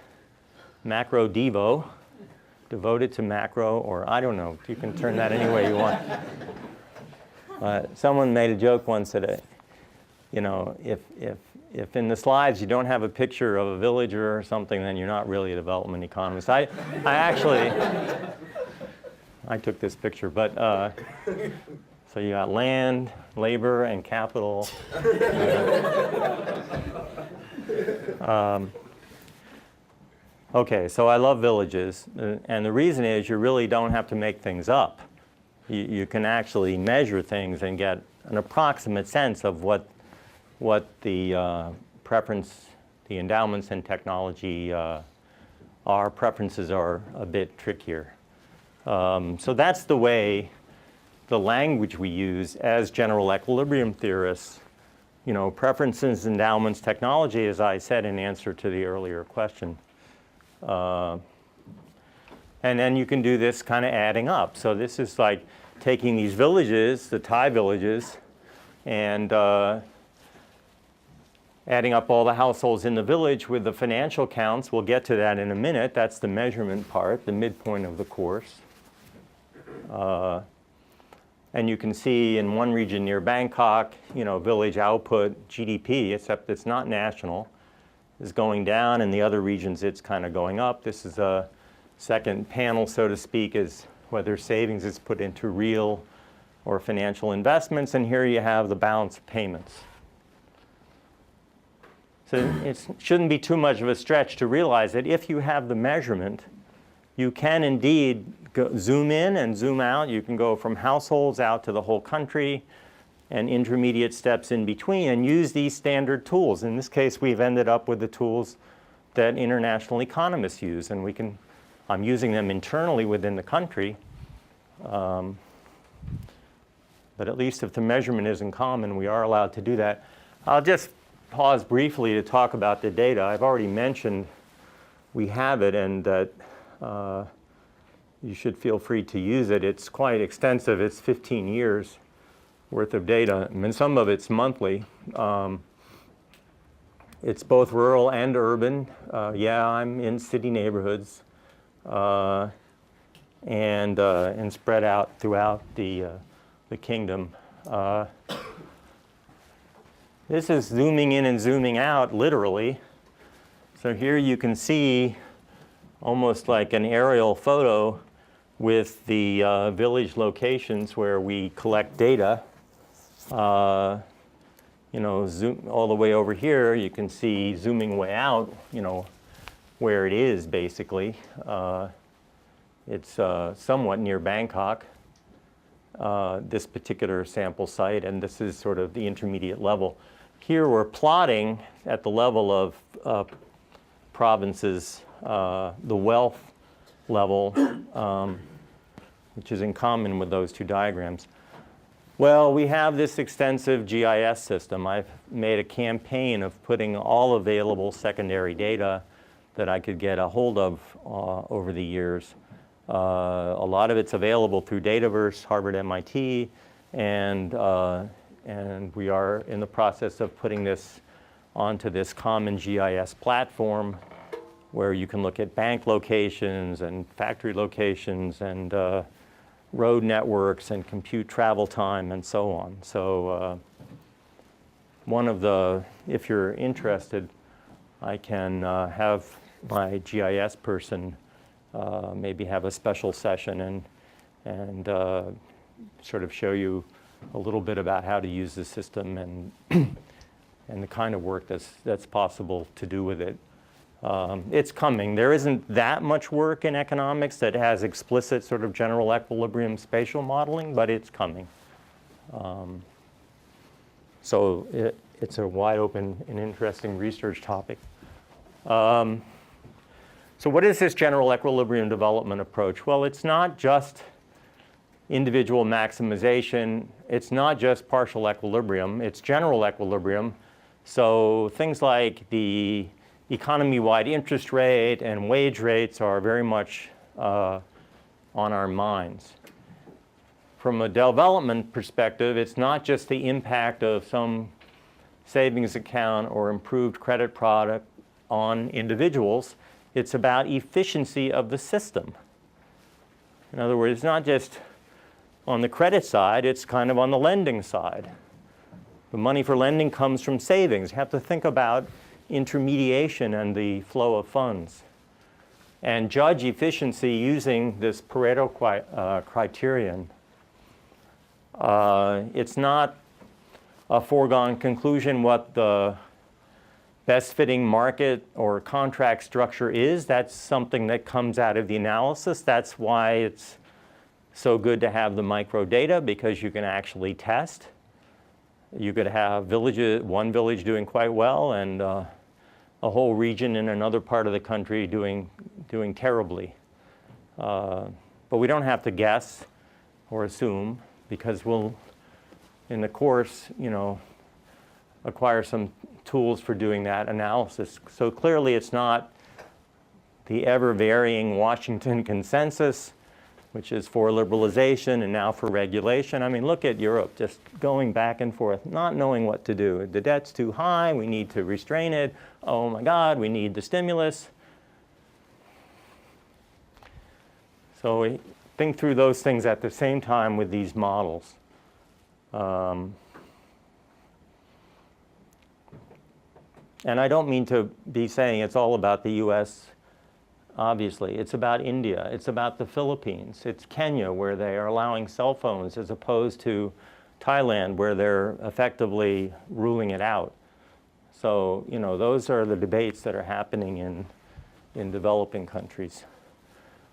macro devo, devoted to macro, or I don't know, you can turn that any way you want. Someone made a joke once that, you know, if in the slides you don't have a picture of a villager or something, then you're not really a development economist. I actually, I took this picture, but so you got land, labor, and capital. Okay, so I love villages, and the reason is you really don't have to make things up. You can actually measure things and get an approximate sense of what the preference, the endowments and technology are. Preferences are a bit trickier. So that's the way, the language we use as general equilibrium theorists. You know, preferences, endowments, technology, as I said in answer to the earlier question. And then you can do this kind of adding up. So this is like taking these villages, the Thai villages, and adding up all the households in the village with the financial counts. We'll get to that in a minute. That's the measurement part, the midpoint of the course. And you can see in one region near Bangkok, you know, village output, GDP, except it's not national, is going down. In the other regions, it's kind of going up. This is a second panel, so to speak, is whether savings is put into real or financial investments. And here you have the balance of payments. So it shouldn't be too much of a stretch to realize that if you have the measurement, you can indeed zoom in and zoom out. You can go from households out to the whole country and intermediate steps in between and use these standard tools. In this case, we've ended up with the tools that international economists use, and I'm using them internally within the country. But at least if the measurement isn't common, we are allowed to do that. I'll just pause briefly to talk about the data. I've already mentioned we have it, and that you should feel free to use it. It's quite extensive. It's 15 years worth of data. I mean, some of it's monthly. It's both rural and urban. Yeah, I'm in city neighborhoods, and spread out throughout the kingdom. This is zooming in and zooming out, literally. So here you can see almost like an aerial photo with the village locations where we collect data. You know, zoom all the way over here, you can see zooming way out, you know, where it is basically. It's somewhat near Bangkok, this particular sample site, and this is sort of the intermediate level. Here we're plotting at the level of provinces, the wealth level, which is in common with those two diagrams. Well, we have this extensive GIS system. I've made a campaign of putting all available secondary data that I could get a hold of over the years. A lot of it's available through Dataverse, Harvard, MIT, and we are in the process of putting this onto this common GIS platform where you can look at bank locations and factory locations and road networks and compute travel time and so on. So one of the, if you're interested, I can have my GIS person maybe have a special session and sort of show you a little bit about how to use the system and and the kind of work that's possible to do with it. It's coming. There isn't that much work in economics that has explicit sort of general equilibrium spatial modeling, but it's coming. So it's a wide open and interesting research topic. So what is this general equilibrium development approach? Well, it's not just individual maximization. It's not just partial equilibrium. It's general equilibrium. So things like the economy-wide interest rate and wage rates are very much on our minds. From a development perspective, it's not just the impact of some savings account or improved credit product on individuals. It's about efficiency of the system. In other words, it's not just On the credit side, it's kind of on the lending side. The money for lending comes from savings. You have to think about intermediation and the flow of funds, and judge efficiency using this Pareto criterion. It's not a foregone conclusion what the best fitting market or contract structure is. That's something that comes out of the analysis. That's why it's so good to have the micro data, because you can actually test. You could have villages, one village doing quite well and a whole region in another part of the country doing terribly. But we don't have to guess or assume, because we'll, in the course, acquire some tools for doing that analysis. So clearly it's not the ever-varying Washington consensus, which is for liberalization and now for regulation. I mean, look at Europe, just going back and forth, not knowing what to do. The debt's too high, we need to restrain it. Oh my God, we need the stimulus. So we think through those things at the same time with these models. And I don't mean to be saying it's all about the US, obviously. It's about India, it's about the Philippines, it's Kenya, where they are allowing cell phones, as opposed to Thailand, where they're effectively ruling it out. So, those are the debates that are happening in developing countries.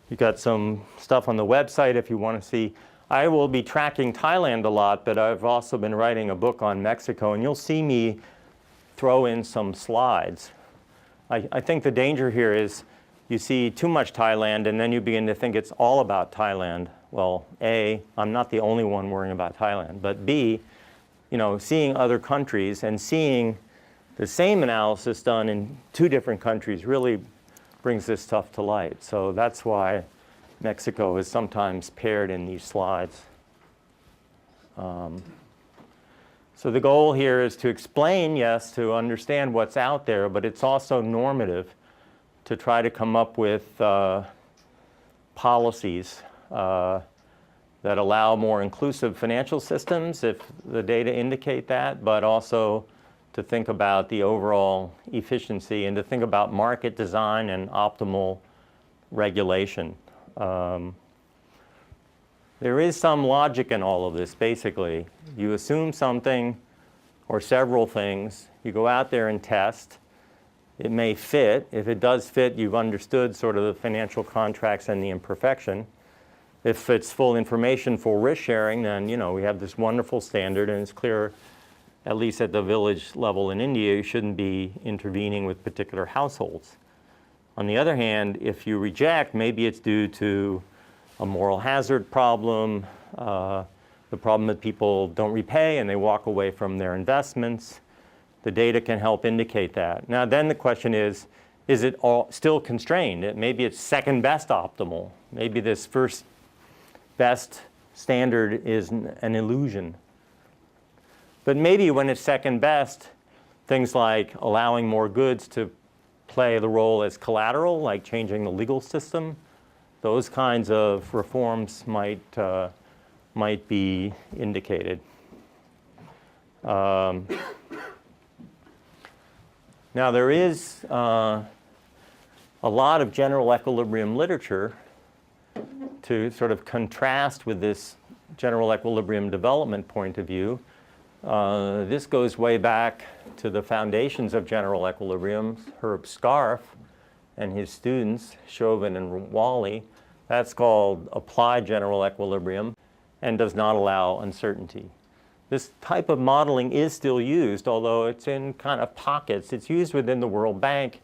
You've got some stuff on the website if you want to see. I will be tracking Thailand a lot, but I've also been writing a book on Mexico, and you'll see me throw in some slides. I think the danger here is you see too much Thailand, and then you begin to think it's all about Thailand. Well, A, I'm not the only one worrying about Thailand, but B, seeing other countries and seeing the same analysis done in two different countries really brings this stuff to light. So that's why Mexico is sometimes paired in these slides. So the goal here is to explain, yes, to understand what's out there, but it's also normative to try to come up with policies that allow more inclusive financial systems if the data indicate that, but also to think about the overall efficiency and to think about market design and optimal regulation. There is some logic in all of this, basically. You assume something or several things, you go out there and test. It may fit. If it does fit, you've understood sort of the financial contracts and the imperfection. If it's full information, full risk sharing, then we have this wonderful standard, and it's clear, at least at the village level in India, you shouldn't be intervening with particular households. On the other hand, if you reject, maybe it's due to a moral hazard problem, the problem that people don't repay and they walk away from their investments. The data can help indicate that. Now then the question is it all still constrained? Maybe it's second best optimal. Maybe this first best standard is an illusion. But maybe when it's second best, things like allowing more goods to play the role as collateral, like changing the legal system, those kinds of reforms might be indicated. Now there is a lot of general equilibrium literature to sort of contrast with this general equilibrium development point of view. This goes way back to the foundations of general equilibrium, Herb Scarf and his students, Chauvin and Wally. That's called applied general equilibrium and does not allow uncertainty. This type of modeling is still used, although it's in kind of pockets. It's used within the World Bank.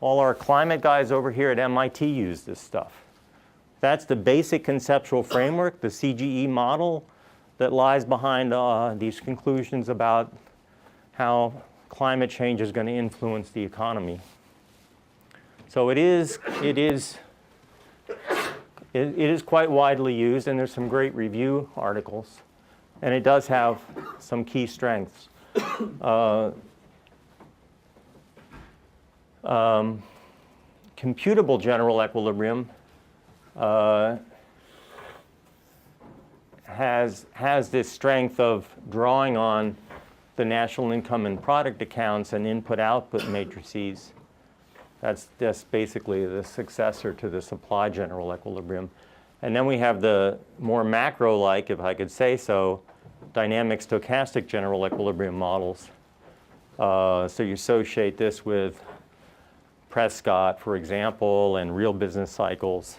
All our climate guys over here at MIT use this stuff. That's the basic conceptual framework, the CGE model that lies behind these conclusions about how climate change is going to influence the economy. So it is quite widely used, and there's some great review articles. And it does have some key strengths. Computable general equilibrium has this strength of drawing on the national income and product accounts and input-output matrices. That's just basically the successor to the supply general equilibrium. And then we have the more macro-like, if I could say so, dynamic stochastic general equilibrium models. So you associate this with Prescott, for example, and real business cycles.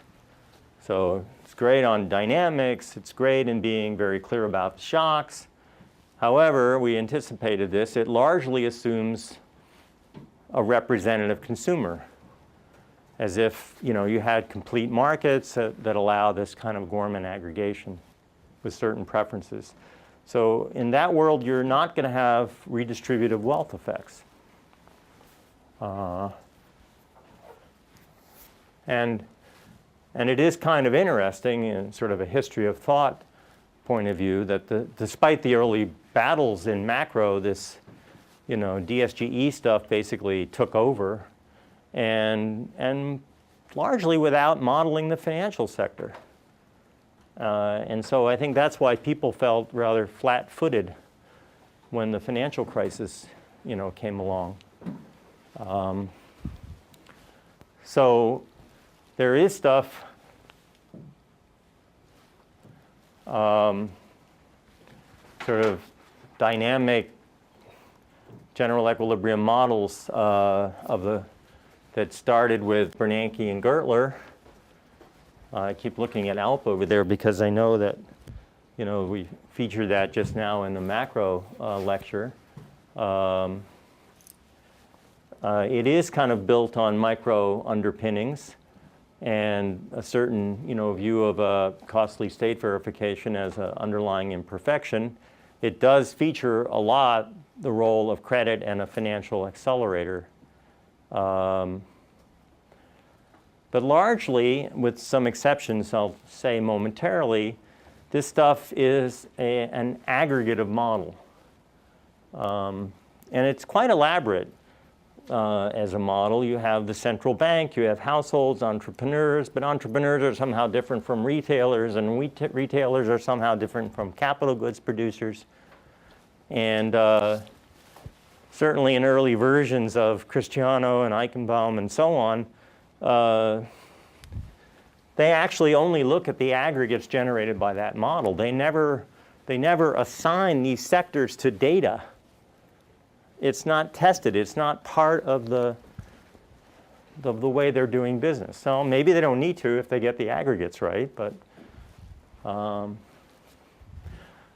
So it's great on dynamics. It's great in being very clear about the shocks. However, we anticipated this. It largely assumes a representative consumer, as if you had complete markets that allow this kind of Gorman aggregation with certain preferences. So in that world, you're not going to have redistributive wealth effects. And it is kind of interesting in sort of a history of thought point of view that despite the early battles in macro, this DSGE stuff basically took over, and largely without modeling the financial sector. And so I think that's why people felt rather flat-footed when the financial crisis, came along. So there is stuff sort of dynamic general equilibrium models that started with Bernanke and Gertler. I keep looking at ALP over there because I know that we featured that just now in the macro lecture. It is kind of built on micro underpinnings and a certain view of a costly state verification as an underlying imperfection. It does feature a lot the role of credit and a financial accelerator. But largely, with some exceptions I'll say momentarily, this stuff is an aggregative model. And it's quite elaborate as a model. You have the central bank, you have households, entrepreneurs, but entrepreneurs are somehow different from retailers, and retailers are somehow different from capital goods producers. And certainly in early versions of Cristiano and Eichenbaum and so on, they actually only look at the aggregates generated by that model. They never assign these sectors to data. It's not tested. It's not part of the way they're doing business. So maybe they don't need to if they get the aggregates right. But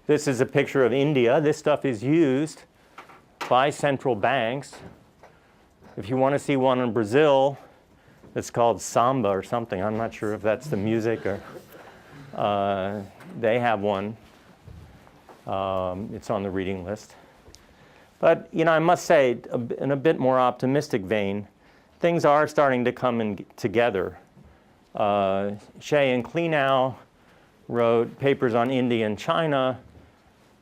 this is a picture of India. This stuff is used by central banks. If you want to see one in Brazil, it's called samba or something. I'm not sure if that's the music or they have one. It's on the reading list. But I must say, in a bit more optimistic vein, things are starting to come in together. Shea and Klenow wrote papers on India and China,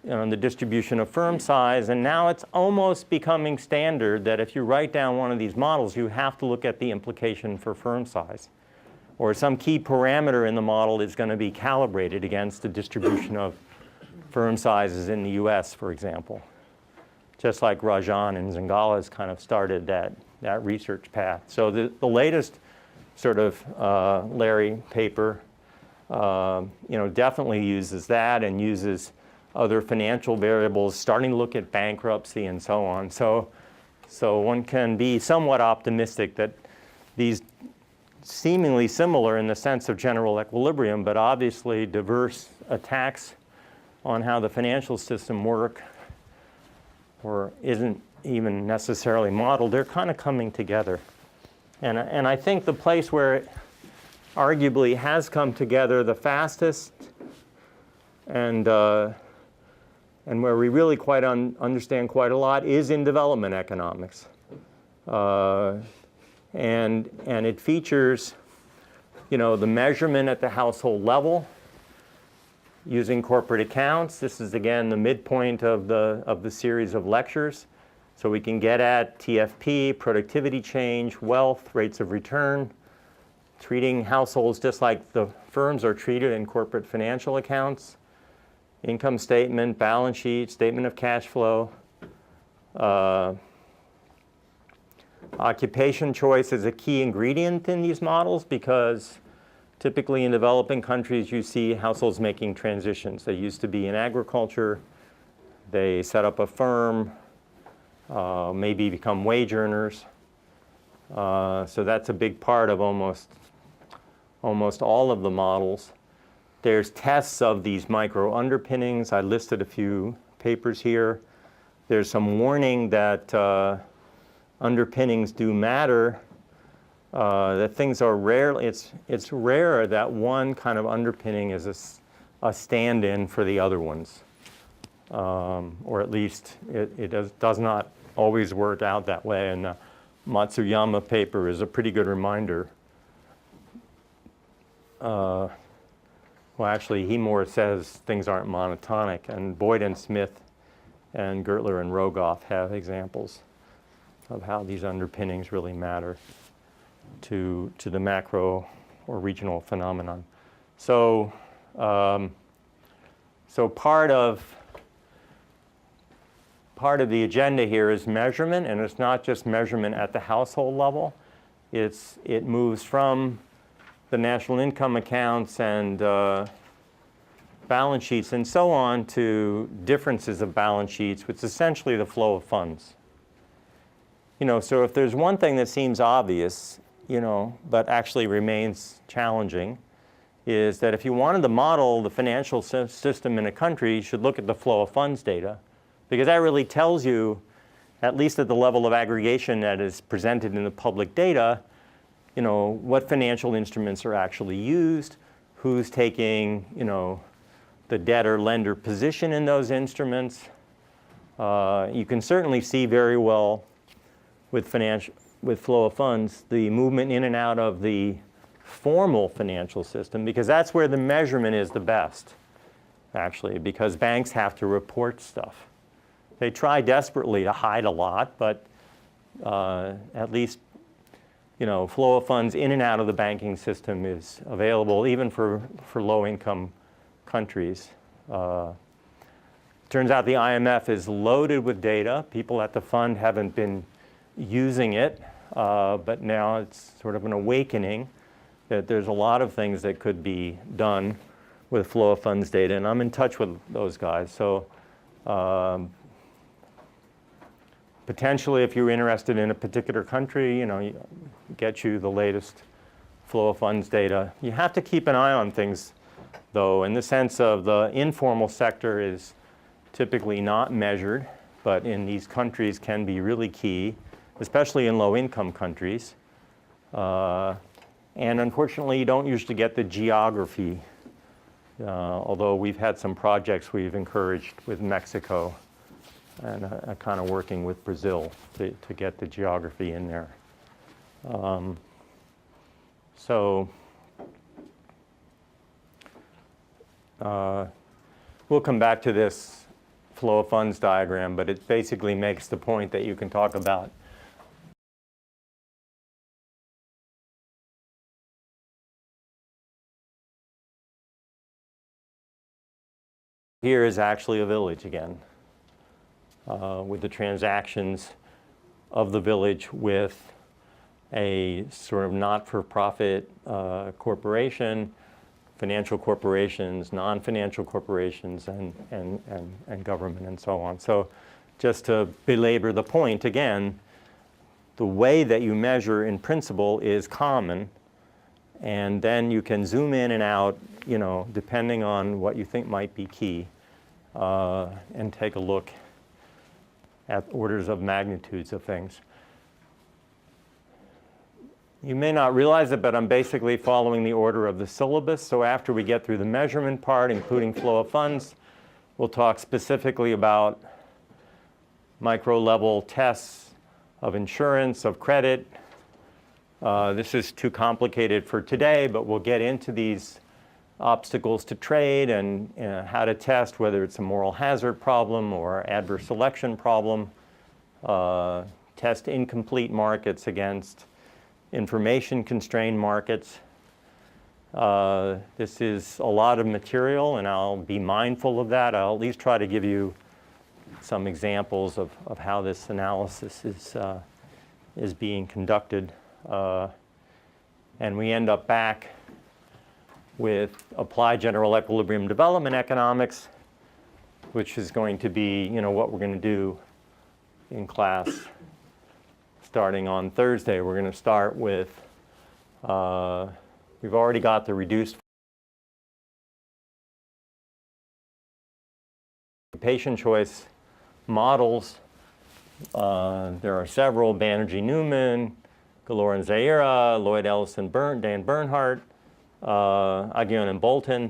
the distribution of firm size, and now it's almost becoming standard that if you write down one of these models, you have to look at the implication for firm size. Or some key parameter in the model is going to be calibrated against the distribution of firm sizes in the US, for example. Just like Rajan and Zingala's kind of started that research path. So the latest sort of Larry paper definitely uses that and uses other financial variables, starting to look at bankruptcy and so on. So one can be somewhat optimistic that these seemingly similar in the sense of general equilibrium, but obviously diverse attacks on how the financial system work or isn't even necessarily modeled, they're kind of coming together. And I think the place where it arguably has come together the fastest and where we really quite understand quite a lot is in development economics. And it features, the measurement at the household level using corporate accounts. This is, again, the midpoint of the series of lectures. So we can get at TFP, productivity change, wealth, rates of return, treating households just like the firms are treated in corporate financial accounts. income statement, balance sheet, statement of cash flow. Occupation choice is a key ingredient in these models because typically in developing countries you see households making transitions. They used to be in agriculture, they set up a firm, maybe become wage earners. So that's a big part of almost all of the models. There's tests of these micro underpinnings. I listed a few papers here. There's some warning that underpinnings do matter, that things are rare. It's rare that one kind of underpinning is a stand-in for the other ones. Or at least it does not always work out that way. And the Matsuyama paper is a pretty good reminder. Well, actually, he more says things aren't monotonic. And Boyd and Smith and Gertler and Rogoff have examples of how these underpinnings really matter to the macro or regional phenomenon. So, so part of the agenda here is measurement, and it's not just measurement at the household level. It moves from the national income accounts and balance sheets and so on to differences of balance sheets, which is essentially the flow of funds. So if there's one thing that seems obvious, but actually remains challenging, is that if you wanted to model the financial system in a country, you should look at the flow of funds data, because that really tells you, at least at the level of aggregation that is presented in the public data, what financial instruments are actually used, who's taking, the debtor-lender position in those instruments. You can certainly see very well with flow of funds the movement in and out of the formal financial system, because that's where the measurement is the best, actually, because banks have to report stuff. They try desperately to hide a lot, but at least flow of funds in and out of the banking system is available even for low-income countries. Turns out the IMF is loaded with data. People at the fund haven't been using it, but now it's sort of an awakening that there's a lot of things that could be done with flow of funds data, and I'm in touch with those guys. So potentially, if you're interested in a particular country, get you the latest flow of funds data. You have to keep an eye on things, though, in the sense of the informal sector is typically not measured, but in these countries can be really key, especially in low-income countries. And unfortunately, you don't usually get the geography, although we've had some projects we've encouraged with Mexico and kind of working with Brazil to get the geography in there. So we'll come back to this flow of funds diagram, but it basically makes the point that you can talk about here is actually a village again, with the transactions of the village with a sort of not-for-profit corporation, financial corporations, non-financial corporations, and government, and so on. So just to belabor the point again, the way that you measure in principle is common, and then you can zoom in and out, depending on what you think might be key, and take a look at orders of magnitudes of things. You may not realize it, but I'm basically following the order of the syllabus. So after we get through the measurement part, including flow of funds, we'll talk specifically about micro-level tests of insurance, of credit. This is too complicated for today, but we'll get into these obstacles to trade and how to test whether it's a moral hazard problem or adverse selection problem. Test incomplete markets against information-constrained markets. This is a lot of material, and I'll be mindful of that. I'll at least try to give you some examples of how this analysis is being conducted. And we end up back with applied general equilibrium development economics, which is going to be, what we're going to do in class starting on Thursday. We're going to start with, we've already got the reduced patient choice models. There are several: Banerjee Newman, Galore and Zaira, Lloyd Ellison, Dan Bernhardt, Aguillon and Bolton.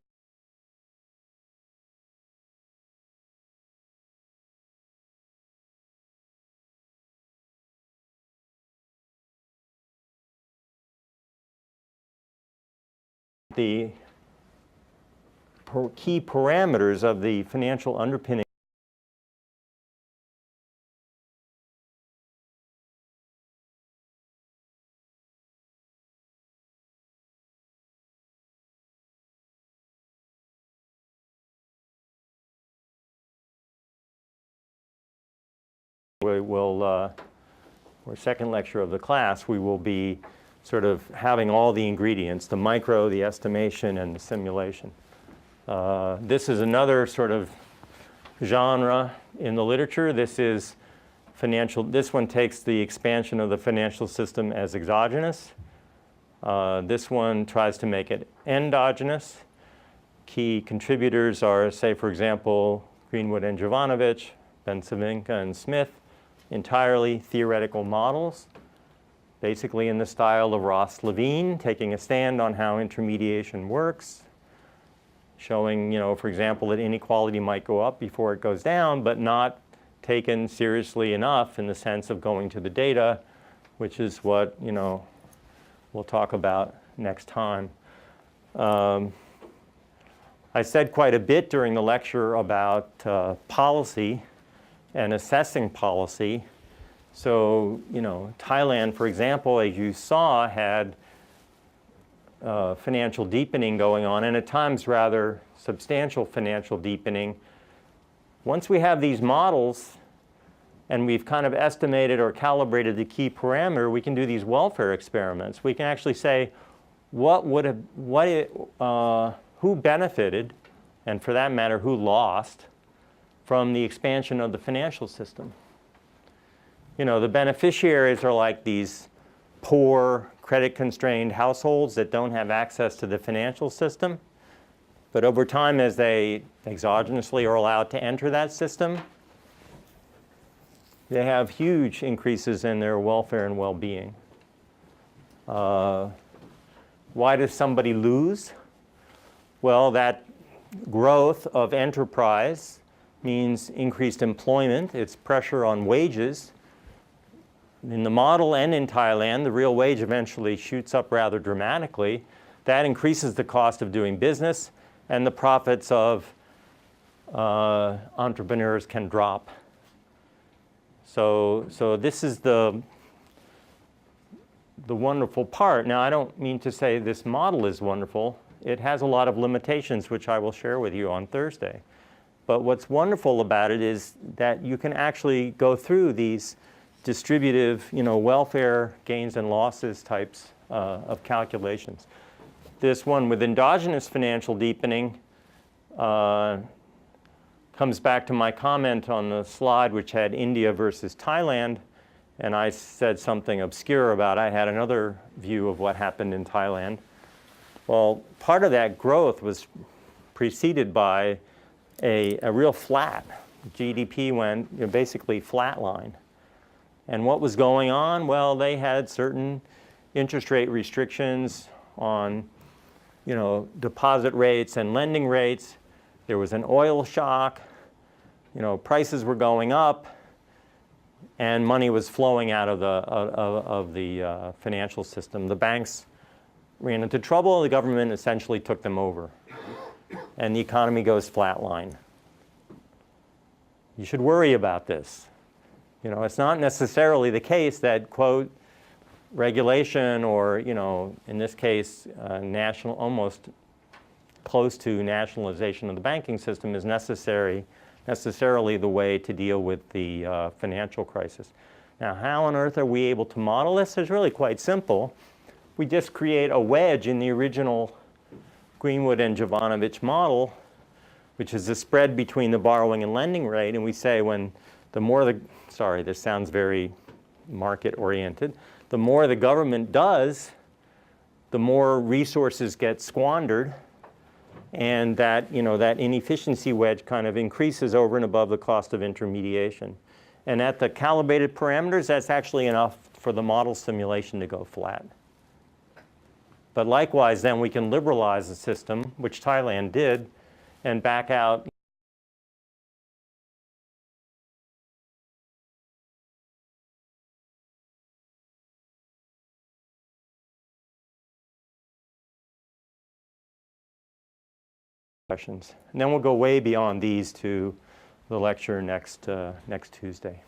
The key parameters of the financial underpinning or second lecture of the class, we will be sort of having all the ingredients: the micro, the estimation, and the simulation. This is another sort of genre in the literature. This is financial. This one takes the expansion of the financial system as exogenous. This one tries to make it endogenous. Key contributors are, say, for example, Greenwood and Jovanovic, Ben-Savinka and Smith. Entirely theoretical models, basically in the style of Ross-Levine, taking a stand on how intermediation works, showing, for example, that inequality might go up before it goes down, but not taken seriously enough in the sense of going to the data, which is what, we'll talk about next time. I said quite a bit during the lecture about policy and assessing policy. So, Thailand, for example, as you saw, had financial deepening going on, and at times rather substantial financial deepening. Once we have these models and we've kind of estimated or calibrated the key parameter, we can do these welfare experiments. We can actually say who benefited, and for that matter, who lost from the expansion of the financial system. The beneficiaries are like these poor, credit-constrained households that don't have access to the financial system. But over time, as they exogenously are allowed to enter that system, they have huge increases in their welfare and well-being. Why does somebody lose? Well, that growth of enterprise means increased employment. It's pressure on wages. In the model and in Thailand, the real wage eventually shoots up rather dramatically. That increases the cost of doing business, and the profits of entrepreneurs can drop. So this is the wonderful part. Now, I don't mean to say this model is wonderful. It has a lot of limitations, which I will share with you on Thursday. But what's wonderful about it is that you can actually go through these distributive, welfare gains and losses types of calculations. This one with endogenous financial deepening comes back to my comment on the slide which had India versus Thailand, and I said something obscure about I had another view of what happened in Thailand. Well, part of that growth was preceded by a real flat. GDP went basically flatline. And what was going on? Well, they had certain interest rate restrictions on, deposit rates and lending rates. There was an oil shock. Prices were going up, and money was flowing out of the financial system. The banks ran into trouble. The government essentially took them over, and the economy goes flatline. You should worry about this. It's not necessarily the case that, quote, regulation, or, you know, in this case, national, almost close to nationalization of the banking system is necessarily the way to deal with the financial crisis. Now, how on earth are we able to model this? It's really quite simple. We just create a wedge in the original Greenwood and Jovanovich model, which is the spread between the borrowing and lending rate, and we say when the more the, sorry, this sounds very market-oriented, the more the government does, the more resources get squandered, and that, you know, that inefficiency wedge kind of increases over and above the cost of intermediation. And at the calibrated parameters, that's actually enough for the model simulation to go flat. But likewise, then we can liberalize the system, which Thailand did, and back out questions. And then we'll go way beyond these to the lecture next Tuesday.